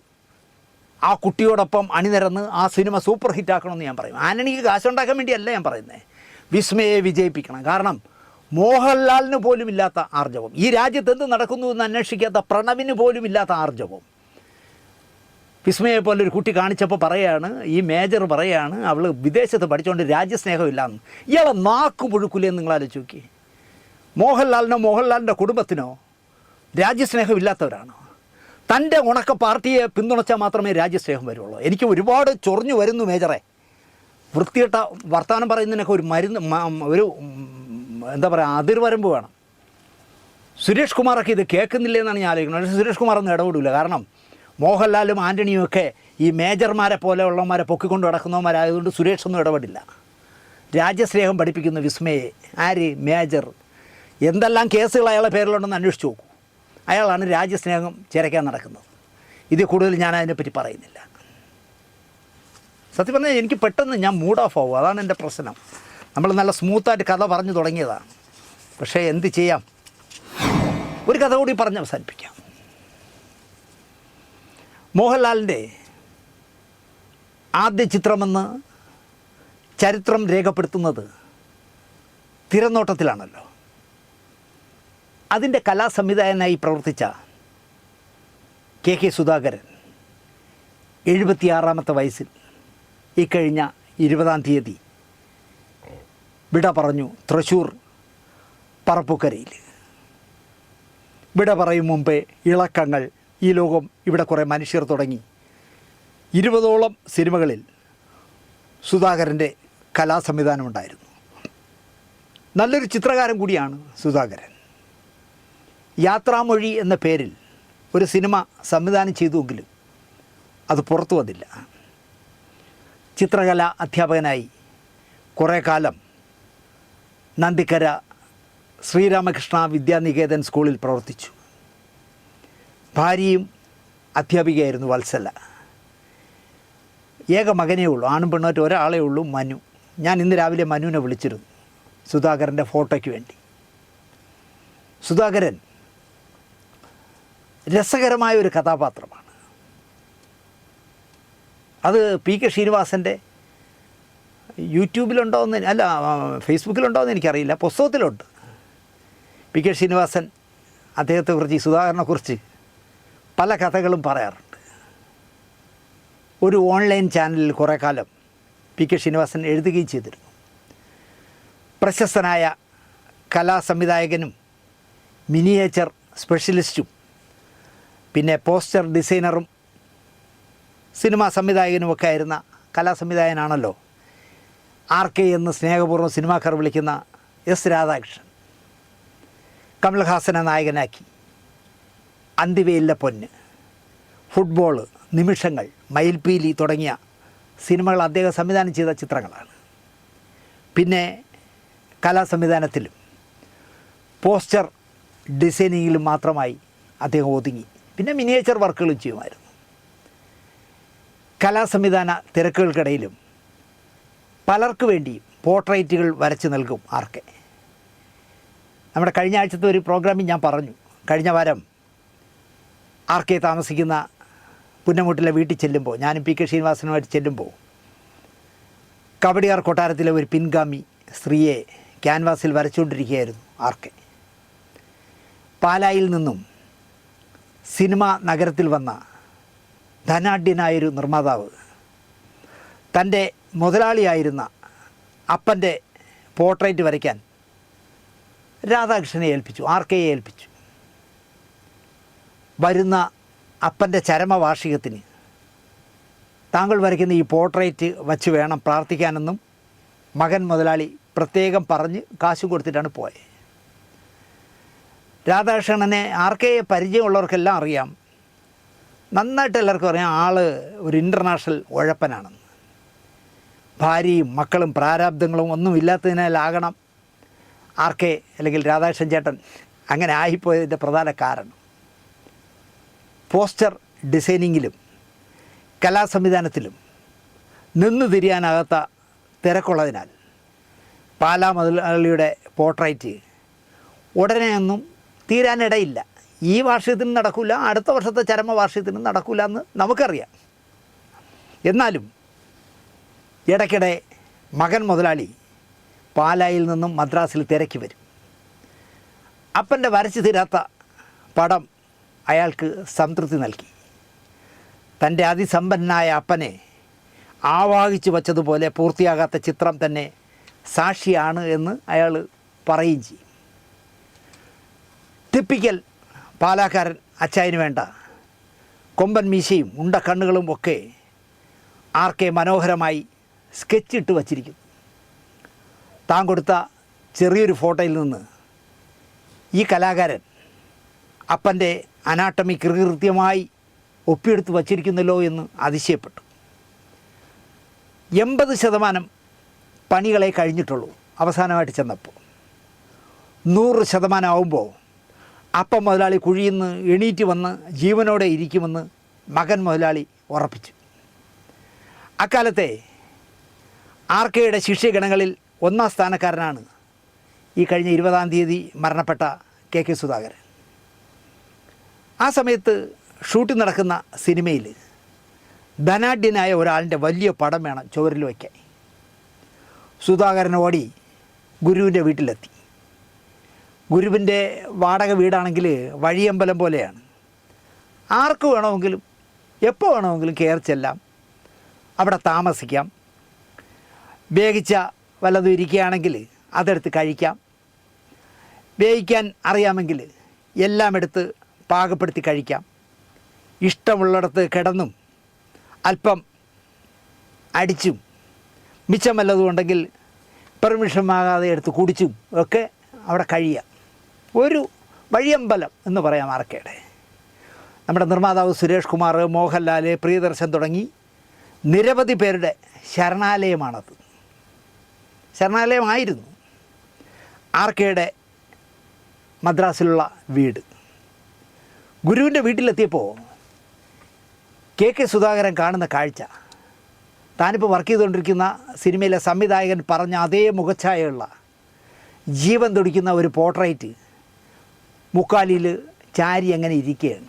ആ കുട്ടിയോടൊപ്പം അണിനിരന്ന് ആ സിനിമ സൂപ്പർ ഹിറ്റാക്കണമെന്ന് ഞാൻ പറയും. ആന്റണിക്ക് കാശുണ്ടാക്കാൻ വേണ്ടിയല്ല ഞാൻ പറയുന്നത്, വിസ്മയെ വിജയിപ്പിക്കണം. കാരണം മോഹൻലാലിന് പോലും ഇല്ലാത്ത ആർജവം, ഈ രാജ്യത്ത് എന്ത് നടക്കുന്നു എന്ന് അന്വേഷിക്കാത്ത പ്രണവിന് പോലും ഇല്ലാത്ത ആർജവം വിസ്മയെ പോലൊരു കുട്ടി കാണിച്ചപ്പോൾ പറയുകയാണ്, ഈ മേജർ പറയുകയാണ് അവൾ വിദേശത്ത് പഠിച്ചുകൊണ്ട് രാജ്യസ്നേഹമില്ലാന്ന്. ഇയാളെ നാക്ക് മുഴുക്കില്ലെന്ന് നിങ്ങൾ ആലോചിച്ച് നോക്കി. മോഹൻലാലിനോ മോഹൻലാലിൻ്റെ കുടുംബത്തിനോ രാജ്യസ്നേഹമില്ലാത്തവരാണ്. തൻ്റെ ഉണക്ക പാർട്ടിയെ പിന്തുണച്ചാൽ മാത്രമേ രാജ്യസ്നേഹം വരുള്ളൂ. എനിക്ക് ഒരുപാട് ചൊറിഞ്ഞു വരുന്നു മേജറെ. വൃത്തികെട്ട വർത്തമാനം പറയുന്നതിനൊക്കെ ഒരു ഒരു എന്താ പറയുക, അതിർവരമ്പ് വേണം. സുരേഷ് കുമാറൊക്കെ ഇത് കേൾക്കുന്നില്ല എന്നാണ് ഞാൻ ആലോചിക്കുന്നത്. പക്ഷേ സുരേഷ് കുമാറൊന്നും ഇടപെടില്ല. കാരണം മോഹൻലാലും ആൻ്റണിയും ഒക്കെ ഈ മേജർമാരെ പോലെയുള്ളവന്മാരെ പൊക്കിക്കൊണ്ട് നടക്കുന്നവന്മാരായതുകൊണ്ട് സുരേഷൊന്നും ഇടപെടില്ല. രാജ്യസ്നേഹം പഠിപ്പിക്കുന്ന വിസ്മയെ ആര്? മേജർ. എന്തെല്ലാം കേസുകൾ അയാളുടെ പേരിലുണ്ടെന്ന് അന്വേഷിച്ച് നോക്കൂ. അയാളാണ് രാജ്യസ്നേഹം ചിരയ്ക്കാൻ നടക്കുന്നത്. ഇതിൽ കൂടുതൽ ഞാൻ അതിനെപ്പറ്റി പറയുന്നില്ല. സത്യം പറഞ്ഞാൽ എനിക്ക് പെട്ടെന്ന് ഞാൻ മൂഡ് ഓഫ് ആവും. അതാണ് എൻ്റെ പ്രശ്നം. നമ്മൾ നല്ല സ്മൂത്തായിട്ട് കഥ പറഞ്ഞു തുടങ്ങിയതാണ്. പക്ഷേ എന്ത് ചെയ്യാം, ഒരു കഥ കൂടി പറഞ്ഞ് അവസാനിപ്പിക്കാം. മോഹൻലാലിൻ്റെ ആദ്യ ചിത്രമെന്ന് ചരിത്രം രേഖപ്പെടുത്തുന്നത് തിരനോട്ടത്തിലാണല്ലോ. അതിൻ്റെ കലാസംവിധായകനായി പ്രവർത്തിച്ച കെ സുധാകരൻ 76ാമത്തെ വയസ്സിൽ ഇക്കഴിഞ്ഞ 20-ാം തീയതി വിട പറഞ്ഞു തൃശ്ശൂർ പറപ്പുക്കരയിൽ. വിട പറയും മുമ്പേ ഇളക്കങ്ങൾ, ഈ ലോകം, ഇവിടെ കുറേ മനുഷ്യർ തുടങ്ങി. 20ഓളം സിനിമകളിൽ സുധാകരൻ്റെ കലാസംവിധാനമുണ്ടായിരുന്നു. നല്ലൊരു ചിത്രകാരൻ കൂടിയാണ് സുധാകരൻ. യാത്രാമൊഴി എന്ന പേരിൽ ഒരു സിനിമ സംവിധാനം ചെയ്തുവെങ്കിലും അത് പുറത്തു വന്നില്ല. ചിത്രകല അധ്യാപകനായി കുറേ കാലം നന്ദിക്കര ശ്രീരാമകൃഷ്ണ വിദ്യാനികേതൻ സ്കൂളിൽ പ്രവർത്തിച്ചു. ഭാര്യയും അധ്യാപികയായിരുന്നു വത്സല. ഏക മകനേ ഉള്ളൂ, ആണും പെണ്ണായിട്ട് ഒരാളേ ഉള്ളൂ, മനു. ഞാൻ ഇന്ന് രാവിലെ മനുവിനെ വിളിച്ചിരുന്നു സുധാകരൻ്റെ ഫോട്ടോയ്ക്ക് വേണ്ടി. സുധാകരൻ രസകരമായ ഒരു കഥാപാത്രമാണ്. അത് പി.കെ. ശ്രീനിവാസൻ്റെ യൂട്യൂബിലുണ്ടോയെന്ന് അല്ല ഫേസ്ബുക്കിലുണ്ടോയെന്ന് എനിക്കറിയില്ല, പുസ്തകത്തിലുണ്ട്. പി.കെ. ശ്രീനിവാസൻ അദ്ദേഹത്തെക്കുറിച്ച്, ഈ സുധാകരനെക്കുറിച്ച് പല കഥകളും പറയാറുണ്ട്. ഒരു ഓൺലൈൻ ചാനലിൽ കുറേ കാലം പി.കെ. ശ്രീനിവാസൻ എഴുതുകയും ചെയ്തിരുന്നു. പ്രശസ്തനായ കലാസംവിധായകനും മിനിയേച്ചർ സ്പെഷ്യലിസ്റ്റും പിന്നെ പോസ്റ്റർ ഡിസൈനറും സിനിമാ സംവിധായകനുമൊക്കെ ആയിരുന്ന കലാസംവിധായകനാണല്ലോ RK എന്ന് സ്നേഹപൂർവ്വം സിനിമാക്കാർ വിളിക്കുന്ന എസ് രാധാകൃഷ്ണൻ കമൽഹാസനെ നായകനാക്കി അന്തിവെയിലെ പൊന്ന്, ഫുട്ബോൾ, നിമിഷങ്ങൾ, മയിൽപീലി തുടങ്ങിയ സിനിമകൾ അദ്ദേഹം സംവിധാനം ചെയ്ത ചിത്രങ്ങളാണ്. പിന്നെ കലാസംവിധാനത്തിലും പോസ്റ്റർ ഡിസൈനിങ്ങിലും മാത്രമായി അദ്ദേഹം ഒതുങ്ങി. പിന്നെ മിനിയേച്ചർ വർക്കുകളും ചെയ്യുമായിരുന്നു. കലാസംവിധാന തിരക്കുകൾക്കിടയിലും പലർക്ക് വേണ്ടിയും പോർട്രേറ്റുകൾ വരച്ച് നൽകും ആർ.കെ. നമ്മുടെ കഴിഞ്ഞ ആഴ്ചത്തെ ഒരു പ്രോഗ്രാമിൽ ഞാൻ പറഞ്ഞു, കഴിഞ്ഞ വാരം ആർ.കെ താമസിക്കുന്ന പുന്നമൂട്ടിലെ വീട്ടിൽ ചെല്ലുമ്പോൾ, ഞാനും പി.കെ. ശ്രീനിവാസനുമായിട്ട് ചെല്ലുമ്പോൾ, കവടിയാർ കൊട്ടാരത്തിലെ ഒരു പിൻഗാമി സ്ത്രീയെ ക്യാൻവാസിൽ വരച്ചുകൊണ്ടിരിക്കുകയായിരുന്നു ആർ.കെ. പാലായിൽ നിന്നും സിനിമ നഗരത്തിൽ വന്ന ധനാഢ്യനായൊരു നിർമ്മാതാവ് തൻ്റെ മുതലാളിയായിരുന്ന അപ്പൻ്റെ പോർട്രേറ്റ് വരയ്ക്കാൻ രാധാകൃഷ്ണനെ ഏൽപ്പിച്ചു, ആർ.കെയെ ഏൽപ്പിച്ചു. വരുന്ന അപ്പൻ്റെ ചരമവാർഷികത്തിന് താങ്കൾ വരയ്ക്കുന്ന ഈ പോർട്രേറ്റ് വച്ച് വേണം പ്രാർത്ഥിക്കാനെന്നും മകൻ മുതലാളി പ്രത്യേകം പറഞ്ഞ് കാശും കൊടുത്തിട്ടാണ് പോയത്. രാധാകൃഷ്ണനെ ആർ.കെയെ പരിചയമുള്ളവർക്കെല്ലാം അറിയാം, നന്നായിട്ട് എല്ലാവർക്കും അറിയാം, ആൾ ഒരു ഇൻ്റർനാഷണൽ ഉഴപ്പനാണെന്ന്. ഭാര്യയും മക്കളും പ്രാരാബ്ദങ്ങളും ഒന്നും ഇല്ലാത്തതിനാലാകണം ആർ.കെ അല്ലെങ്കിൽ രാധാകൃഷ്ണൻ ചേട്ടൻ അങ്ങനെ ആയിപ്പോയതിൻ്റെ പ്രധാന കാരണം പോസ്റ്റർ ഡിസൈനിങ്ങിലും കലാസംവിധാനത്തിലും നിന്ന് തിരിയാനാകാത്ത തിരക്കുള്ളതിനാൽ പാലാ മുതലാളിയുടെ പോർട്രേറ്റ് ഉടനെയൊന്നും തീരാനിടയില്ല. ഈ വാർഷികത്തിനും നടക്കില്ല, അടുത്ത വർഷത്തെ ചരമവാർഷികത്തിനും നടക്കില്ല എന്ന് നമുക്കറിയാം. എന്നാലും ഇടയ്ക്കിടെ മകൻ മുതലാളി പാലായിൽ നിന്നും മദ്രാസിൽ തിരക്കി വരും. അപ്പൻ്റെ വരച്ചു തീരാത്ത പടം അയാൾക്ക് സംതൃപ്തി നൽകി. തൻ്റെ അതിസമ്പന്നനായ അപ്പനെ ആവാഹിച്ചു വച്ചതുപോലെ പൂർത്തിയാകാത്ത ചിത്രം തന്നെ സാക്ഷിയാണ് എന്ന് അയാൾ പറയുകയും ചെയ്യും. ടിപ്പിക്കൽ പാലാക്കാരൻ അച്ചായന് വേണ്ട കൊമ്പൻ മീശയും ഉണ്ട കണ്ണുകളും ഒക്കെ ആർ.കെ മനോഹരമായി സ്കെച്ചിട്ട് വച്ചിരിക്കുന്നു. താൻ കൊടുത്ത ചെറിയൊരു ഫോട്ടോയിൽ നിന്ന് ഈ കലാകാരൻ അപ്പൻ്റെ അനാട്ടമി കൃത്യമായി ഒപ്പിയെടുത്ത് വച്ചിരിക്കുന്നല്ലോ എന്ന് അതിശയപ്പെട്ടു. 80% പണികളെ കഴിഞ്ഞിട്ടുള്ളൂ അവസാനമായിട്ട് ചെന്നപ്പോൾ. 100% ആവുമ്പോൾ അപ്പം മുതലാളി കുഴിയിൽ നിന്ന് എണീറ്റ് വന്ന് ജീവനോടെ ഇരിക്കുമെന്ന് മകൻ മുതലാളി ഉറപ്പിച്ചു. അക്കാലത്തെ ആർ.കെയുടെ ശിഷ്യഗണങ്ങളിൽ 1ാം സ്ഥാനക്കാരനാണ് ഈ കഴിഞ്ഞ 20-ാം തീയതി മരണപ്പെട്ട കെ സുധാകരൻ. ആ സമയത്ത് ഷൂട്ടിംഗ് നടക്കുന്ന സിനിമയിൽ ധനാഢ്യനായ ഒരാളിൻ്റെ വലിയ പടം വേണം ചുവരിൽ വയ്ക്കാൻ. സുധാകരൻ ഓടി ഗുരുവിൻ്റെ വീട്ടിലെത്തി. ഗുരുവിൻ്റെ വാടക വീടാണെങ്കിൽ വഴിയമ്പലം പോലെയാണ്. ആർക്ക് വേണമെങ്കിലും എപ്പോൾ വേണമെങ്കിലും കയറി ചെല്ലാം, അവിടെ താമസിക്കാം. വേവിച്ച വല്ലതും ഇരിക്കുകയാണെങ്കിൽ അതെടുത്ത് കഴിക്കാം. വേവിക്കാൻ അറിയാമെങ്കിൽ എല്ലാം എടുത്ത് പാകപ്പെടുത്തി കഴിക്കാം. ഇഷ്ടമുള്ളിടത്ത് കിടന്നും അല്പം അടിച്ചും മിച്ചം വല്ലതും ഉണ്ടെങ്കിൽ പെർമിഷൻ വാങ്ങാതെ എടുത്ത് കുടിച്ചും ഒക്കെ അവിടെ കഴിയാം. ഒരു വഴിയമ്പലം എന്ന് പറയാം ആർ.കെയുടെ. നമ്മുടെ നിർമ്മാതാവ് സുരേഷ് കുമാർ, മോഹൻലാൽ, പ്രിയദർശൻ തുടങ്ങി നിരവധി പേരുടെ ശരണാലയമാണത്. ശരണാലയമായിരുന്നു ആർ.കെയുടെ മദ്രാസിലുള്ള വീട്. ഗുരുവിൻ്റെ വീട്ടിലെത്തിയപ്പോൾ കെ സുധാകരൻ കാണുന്ന കാഴ്ച, താനിപ്പോൾ വർക്ക് ചെയ്തുകൊണ്ടിരിക്കുന്ന സിനിമയിലെ സംവിധായകൻ പറഞ്ഞ അതേ മുഖഛായയുള്ള ജീവൻ തുടിക്കുന്ന ഒരു പോർട്രേറ്റ് മുക്കാലിയിൽ ചാരി അങ്ങനെ ഇരിക്കുകയാണ്.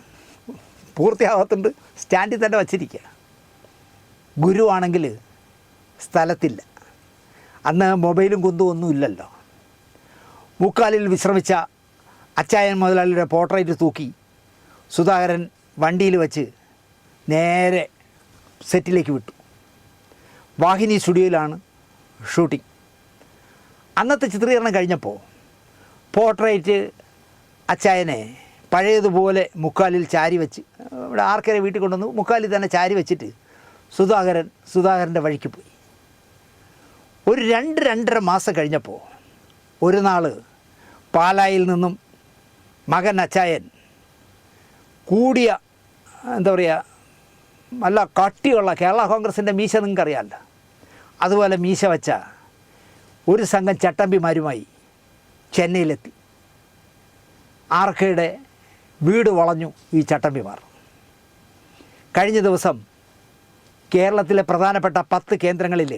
പൂർത്തിയാകത്തുണ്ട്, സ്റ്റാൻഡിൽ തന്നെ വച്ചിരിക്കുക. ഗുരു ആണെങ്കിൽ സ്ഥലത്തില്ല. അന്ന് മൊബൈലും കുന്തും ഒന്നും ഇല്ലല്ലോ. മുക്കാലിൽ വിശ്രമിച്ച അച്ചായൻ മുതലാളിയുടെ പോർട്രേറ്റ് തൂക്കി സുധാകരൻ വണ്ടിയിൽ വെച്ച് നേരെ സെറ്റിലേക്ക് വിട്ടു. വാഹിനി സ്റ്റുഡിയോയിലാണ് ഷൂട്ടിംഗ്. അന്നത്തെ ചിത്രീകരണം കഴിഞ്ഞപ്പോൾ പോർട്രേറ്റ് അച്ചായനെ പഴയതുപോലെ മുക്കാലിൽ ചാരി വെച്ച്, ഇവിടെ ആർക്കരെ വീട്ടിൽ കൊണ്ടുവന്ന് മുക്കാലിൽ തന്നെ ചാരി വെച്ചിട്ട് സുധാകരൻ്റെ വഴിക്ക് പോയി. ഒരു 2-2.5 മാസം കഴിഞ്ഞപ്പോൾ ഒരു നാൾ പാലായിൽ നിന്നും മകൻ അച്ചായൻ കൂടിയ എന്താ പറയുക നല്ല കട്ടിയുള്ള കേരള കോൺഗ്രസിൻ്റെ മീശ നിങ്ങൾക്കറിയാമല്ലോ, അതുപോലെ മീശ വച്ച ഒരു സംഘം ചട്ടമ്പിമാരുമായി ചെന്നൈയിലെത്തി. ആർക്കയുടെ വീട് വളഞ്ഞു ഈ ചട്ടമ്പിമാർ. കഴിഞ്ഞ ദിവസം കേരളത്തിലെ പ്രധാനപ്പെട്ട 10 കേന്ദ്രങ്ങളിൽ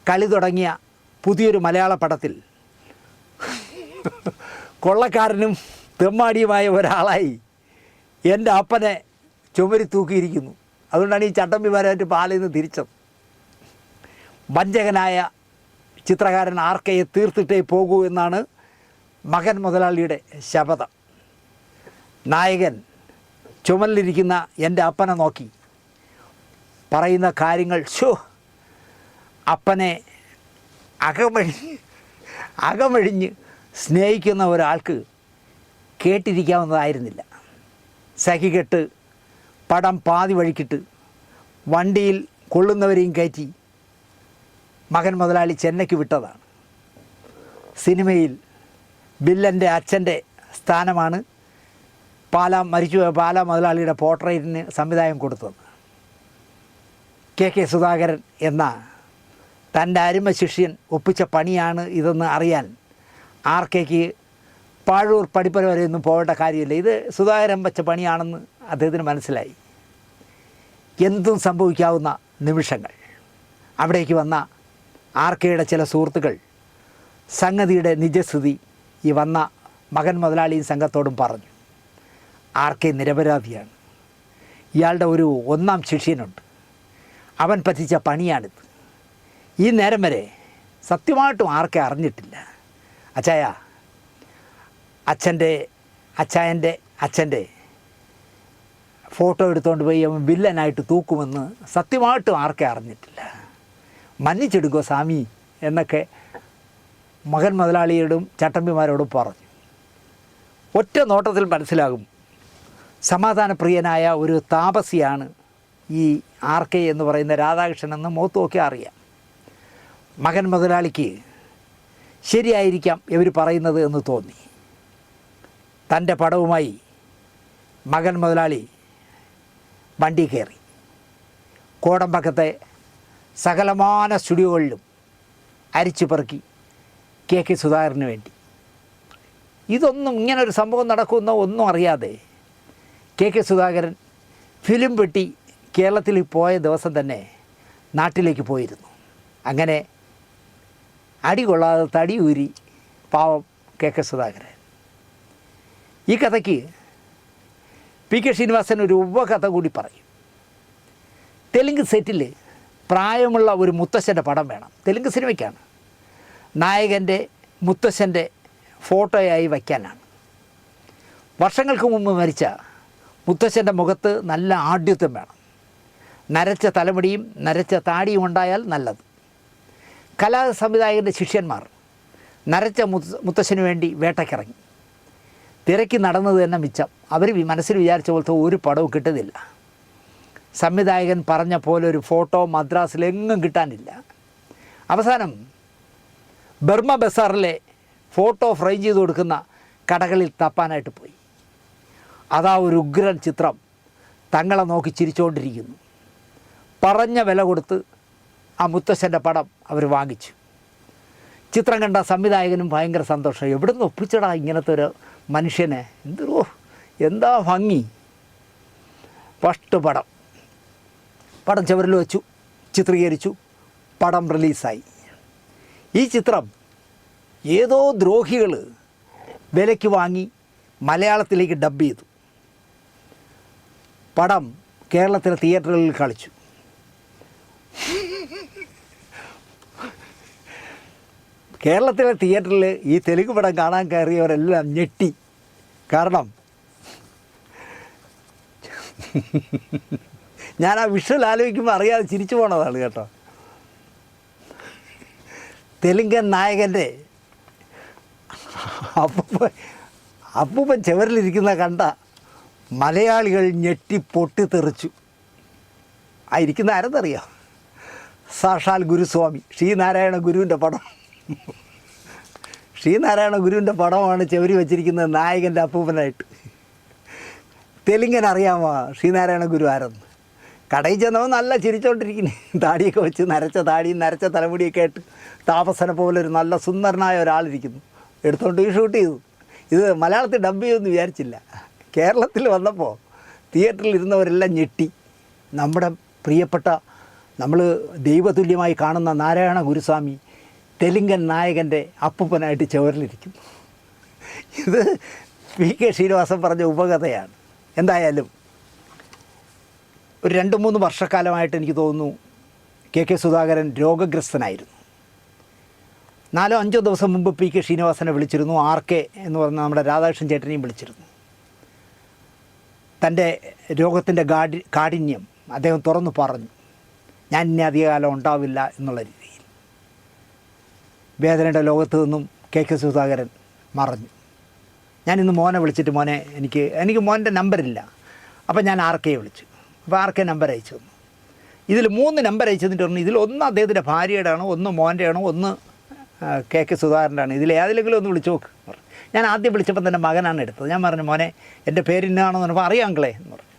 കളി തുടങ്ങിയ പുതിയൊരു മലയാള പടത്തിൽ കൊള്ളക്കാരനും തെമ്മാടിയുമായ ഒരാളായി എൻ്റെ അപ്പനെ ചുമരി തൂക്കിയിരിക്കുന്നു. അതുകൊണ്ടാണ് ഈ ചട്ടമ്പിമാരായിട്ട് പാലയിൽ നിന്ന് തിരിച്ചത്. വഞ്ചകനായ ചിത്രകാരൻ ആർക്കയെ തീർത്തിട്ടേ പോകൂ എന്നാണ് മകൻ മുതലാളിയുടെ ശപഥം. നായകൻ ചുമലിലിരിക്കുന്ന എൻ്റെ അപ്പനെ നോക്കി പറയുന്ന കാര്യങ്ങൾ അപ്പനെ അകമഴിഞ്ഞ് സ്നേഹിക്കുന്ന ഒരാൾക്ക് കേട്ടിരിക്കാവുന്നതായിരുന്നില്ല. സഹികെട്ട് പടം പാതി വഴിക്കിട്ട് വണ്ടിയിൽ കൊള്ളുന്നവരെയും കയറ്റി മകൻ മുതലാളി ചെന്നൈക്ക് വിട്ടതാണ്. സിനിമയിൽ വില്ലൻ്റെ അച്ഛൻ്റെ സ്ഥാനമാണ് മരിച്ചുപോയ പാലാ മുതലാളിയുടെ പോർട്രേറ്റിന് സംവിധാനം കൊടുത്തത്. കെ സുധാകരൻ എന്ന തൻ്റെ അരുമ ശിഷ്യൻ ഒപ്പിച്ച പണിയാണ് ഇതെന്ന് അറിയാൻ ആർക്കേക്ക് പാഴൂർ പടിപ്പര വരെയൊന്നും പോകേണ്ട കാര്യമില്ല. ഇത് സുധാകരൻ വെച്ച പണിയാണെന്ന് അദ്ദേഹത്തിന് മനസ്സിലായി. എന്തും സംഭവിക്കാവുന്ന നിമിഷങ്ങൾ. അവിടേക്ക് വന്ന ആർക്കയുടെ ചില സുഹൃത്തുക്കൾ സംഗതിയുടെ നിജസ്ഥിതി ഈ വന്ന മകൻ മുതലാളിയും സംഘത്തോടും പറഞ്ഞു. ആർക്കെ നിരപരാധിയാണ്. ഇയാളുടെ ഒരു 1ാം ശിഷ്യനുണ്ട്. അവൻ പറ്റിച്ച പണിയാണിത്. ഈ നേരം വരെ സത്യമായിട്ടും ആർക്കെ അറിഞ്ഞിട്ടില്ല. അച്ചായൻ്റെ അച്ഛൻ്റെ ഫോട്ടോ എടുത്തുകൊണ്ട് പോയി അവൻ വില്ലനായിട്ട് തൂക്കുമെന്ന് സത്യമായിട്ടും ആർക്കെ അറിഞ്ഞിട്ടില്ല. മന്നിച്ചെടുക്കോ സ്വാമി എന്നൊക്കെ മകൻ മുതലാളിയോടും ചട്ടമ്പിമാരോടും പറഞ്ഞു. ഒറ്റ നോട്ടത്തിൽ മനസ്സിലാകും സമാധാനപ്രിയനായ ഒരു താപസിയാണ് ഈ ആർക്കെ എന്ന് പറയുന്ന രാധാകൃഷ്ണൻ എന്ന് മുഖത്ത് നോക്കി അറിയാം. മകൻ മുതലാളിക്ക് ശരിയായിരിക്കാം ഇവർ പറയുന്നത് എന്ന് തോന്നി. തൻ്റെ പടവുമായി മകൻ മുതലാളി വണ്ടി കയറി കോടമ്പക്കത്തെ സകലമാന സ്റ്റുഡിയോകളിലും അരിച്ചു പെറുക്കി കെ സുധാകരന് വേണ്ടി. ഇതൊന്നും ഇങ്ങനൊരു സംഭവം നടക്കുമെന്നോ ഒന്നും അറിയാതെ കെ സുധാകരൻ ഫിലിം പെട്ടി കേരളത്തിൽ പോയ ദിവസം തന്നെ നാട്ടിലേക്ക് പോയിരുന്നു. അങ്ങനെ അടി കൊള്ളാതെ തടി ഊരി പാവം കെ സുധാകരൻ. ഈ കഥയ്ക്ക് പി.കെ. ശ്രീനിവാസൻ ഒരു ഉപകഥ കൂടി പറയും. തെലുങ്ക് സെറ്റിൽ പ്രായമുള്ള ഒരു മുത്തശ്ശൻ്റെ പടം വേണം. തെലുങ്ക് സിനിമയ്ക്കാണ്. നായകൻ്റെ മുത്തശ്ശൻ്റെ ഫോട്ടോയായി വയ്ക്കാനാണ്. വർഷങ്ങൾക്ക് മുമ്പ് മരിച്ച മുത്തശ്ശൻ്റെ മുഖത്ത് നല്ല ആഢ്യത്വം വേണം. നരച്ച തലമുടിയും നരച്ച താടിയും ഉണ്ടായാൽ നല്ലത്. കലാ സംവിധായകൻ്റെ ശിഷ്യന്മാർ നരച്ച മുത്തശ്ശന് വേണ്ടി വേട്ടയ്ക്കിറങ്ങി. തിരക്കി നടന്നത് തന്നെ മിച്ചം. അവർ മനസ്സിൽ വിചാരിച്ച പോലത്തെ ഒരു പടവും കിട്ടുന്നില്ല. സംവിധായകൻ പറഞ്ഞ പോലെ ഒരു ഫോട്ടോ മദ്രാസിലെങ്ങും കിട്ടാനില്ല. അവസാനം ബർമ ബസാറിലെ ഫോട്ടോ ഫ്രെയിം ചെയ്ത് കൊടുക്കുന്ന കടകളിൽ തപ്പാനായിട്ട് പോയി. അതാ ഒരു ഉഗ്രൻ ചിത്രം തങ്ങളെ നോക്കി ചിരിച്ചുകൊണ്ടിരിക്കുന്നു. പറഞ്ഞ വില കൊടുത്ത് ആ മുത്തശ്ശൻ്റെ പടം അവർ വാങ്ങിച്ചു. ചിത്രം കണ്ട സംവിധായകനും ഭയങ്കര സന്തോഷം. എവിടെ നിന്ന് ഒപ്പിച്ചടാ ഇങ്ങനത്തെ ഒരു മനുഷ്യനെ, എന്താ ഭംഗി. ഫസ്റ്റ് പടം ചുവരിൽ വെച്ചു, ചിത്രീകരിച്ചു, പടം റിലീസായി. ഈ ചിത്രം ഏതോ ദ്രോഹികൾ വിലയ്ക്ക് വാങ്ങി മലയാളത്തിലേക്ക് ഡബ് ചെയ്തു. പടം കേരളത്തിലെ തിയേറ്ററുകളിൽ കളിച്ചു. കേരളത്തിലെ തിയേറ്ററിൽ ഈ തെലുങ്ക് പടം കാണാൻ കയറിയവരെല്ലാം ഞെട്ടി. കാരണം ഞാൻ ആ വിഷ്വൽ ആലോചിക്കുമ്പോൾ അറിയാതെ ചിരിച്ചു പോണതാണ് കേട്ടോ. തെലുങ്കൻ നായകൻ്റെ അപ്പൂപ്പൻ ചുവരിലിരിക്കുന്ന കണ്ട മലയാളികൾ ഞെട്ടി പൊട്ടിത്തെറിച്ചു. ആ ഇരിക്കുന്ന ആരെന്നറിയാം? സാക്ഷാൽ ഗുരുസ്വാമി ശ്രീനാരായണ ഗുരുവിൻ്റെ പടം. ശ്രീനാരായണ ഗുരുവിൻ്റെ പടമാണ് ചുവരി വെച്ചിരിക്കുന്നത് നായകൻ്റെ അപ്പൂപ്പനായിട്ട്. തെലുങ്കൻ അറിയാമോ ശ്രീനാരായണ ഗുരു ആരെന്ന്? കടയിൽ ചെന്നവൻ നല്ല ചിരിച്ചോണ്ടിരിക്കുന്നു, താടിയൊക്കെ വെച്ച് നരച്ച താടിയും നരച്ച തലമുടിയൊക്കെ ആയിട്ട് താപസനെ പോലെ ഒരു നല്ല സുന്ദരനായ ഒരാളിരിക്കുന്നു. എടുത്തുകൊണ്ട് ഈ ഷൂട്ട് ചെയ്തു. ഇത് മലയാളത്തിൽ ഡബ് ചെയ്യുമെന്ന് വിചാരിച്ചില്ല. കേരളത്തിൽ വന്നപ്പോൾ തിയേറ്ററിൽ ഇരുന്നവരെല്ലാം ഞെട്ടി. നമ്മുടെ പ്രിയപ്പെട്ട നമ്മൾ ദൈവതുല്യമായി കാണുന്ന നാരായണ ഗുരുസ്വാമി തെലുങ്കൻ നായകൻ്റെ അപ്പൂപ്പനായിട്ട് ചുവരിലിരിക്കുന്നു. ഇത് PK ശ്രീനിവാസൻ പറഞ്ഞ ഉപകഥയാണ്. എന്തായാലും ഒരു 2-3 വർഷക്കാലമായിട്ട് എനിക്ക് തോന്നുന്നു KK സുധാകരൻ രോഗഗ്രസ്തനായിരുന്നു. 4-5 ദിവസം മുമ്പ് PK ശ്രീനിവാസനെ വിളിച്ചിരുന്നു. RK എന്ന് പറഞ്ഞ നമ്മുടെ രാധാകൃഷ്ണൻ ചേട്ടനെയും വിളിച്ചിരുന്നു. തൻ്റെ രോഗത്തിൻ്റെ കാഠിന്യം അദ്ദേഹം തുറന്നു പറഞ്ഞു. ഞാൻ ഇനി അധികകാലം ഉണ്ടാവില്ല എന്നുള്ള രീതിയിൽ. വേദനയുടെ ലോകത്ത് നിന്നും KK സുധാകരൻ മറഞ്ഞു. ഞാനിന്ന് മോനെ വിളിച്ചിട്ട് മോനെ എനിക്ക് മോൻ്റെ നമ്പറില്ല. അപ്പോൾ ഞാൻ RKയെ വിളിച്ചു. അപ്പോൾ RK നമ്പർ അയച്ചു തന്നു. ഇതിൽ 3 നമ്പർ അയച്ചതിൻ്റെ പറഞ്ഞു, ഇതിലൊന്ന് അദ്ദേഹത്തിൻ്റെ ഭാര്യയുടെ ആണോ, ഒന്ന് മോൻ്റെ ആണോ, ഒന്ന് KK സുധാകരൻ്റെ ആണ്. ഇതിൽ ഏതിലെങ്കിലും ഒന്ന് വിളിച്ചു നോക്ക് പറഞ്ഞു. ഞാൻ ആദ്യം വിളിച്ചപ്പോൾ തന്നെ മകനാണ് എടുത്തത്. ഞാൻ പറഞ്ഞു മോനെ എൻ്റെ പേര് ഇന്നാണെന്ന് പറഞ്ഞപ്പോൾ അറിയാം അങ്കിളേ എന്ന് പറഞ്ഞു.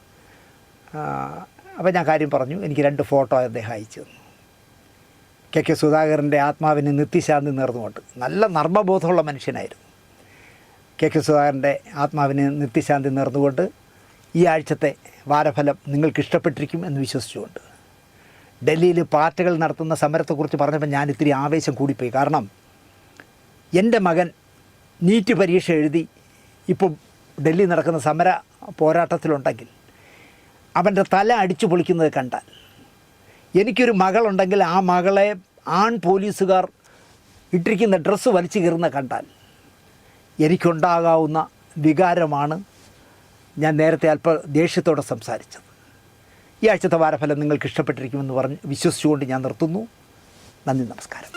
അപ്പോൾ ഞാൻ കാര്യം പറഞ്ഞു. എനിക്ക് 2 ഫോട്ടോ അദ്ദേഹം അയച്ചു തന്നു. KK സുധാകരൻ്റെ ആത്മാവിന് നിത്യശാന്തി നേർന്നുകൊണ്ട്. നല്ല നർമ്മബോധമുള്ള മനുഷ്യനായിരുന്നു. KK സുധാകരൻ്റെ ആത്മാവിന് നിത്യശാന്തി നേർന്നുകൊണ്ട് ഈ ആഴ്ചത്തെ വാരഫലം നിങ്ങൾക്ക് ഇഷ്ടപ്പെട്ടിരിക്കും എന്ന് വിശ്വസിച്ചുകൊണ്ട്. ഡൽഹിയിൽ പാർട്ടികൾ നടത്തുന്ന സമരത്തെക്കുറിച്ച് പറഞ്ഞപ്പോൾ ഞാൻ ഇത്തിരി ആവേശം കൂടിപ്പോയി. കാരണം എൻ്റെ മകൻ നീറ്റ് പരീക്ഷ എഴുതി ഇപ്പോൾ ഡൽഹി നടക്കുന്ന സമര പോരാട്ടത്തിലുണ്ടെങ്കിൽ അവൻ്റെ തല അടിച്ചു പൊളിക്കുന്നത് കണ്ടാൽ, എനിക്കൊരു മകളുണ്ടെങ്കിൽ ആ മകളെ ആൺ പോലീസുകാർ ഇട്ടിരിക്കുന്ന ഡ്രസ്സ് വലിച്ചു കീറുന്ന കണ്ടാൽ എനിക്കുണ്ടാകാവുന്ന വികാരമാണ് ഞാൻ നേരത്തെ അല്പം ദേഷ്യത്തോടെ സംസാരിച്ചത്. ഈ ആഴ്ചത്തെ വാരഫലം നിങ്ങൾക്ക് ഇഷ്ടപ്പെട്ടിരിക്കുമെന്ന് പറഞ്ഞ് വിശ്വസിച്ചുകൊണ്ട് ഞാൻ നിർത്തുന്നു. നന്ദി, നമസ്കാരം.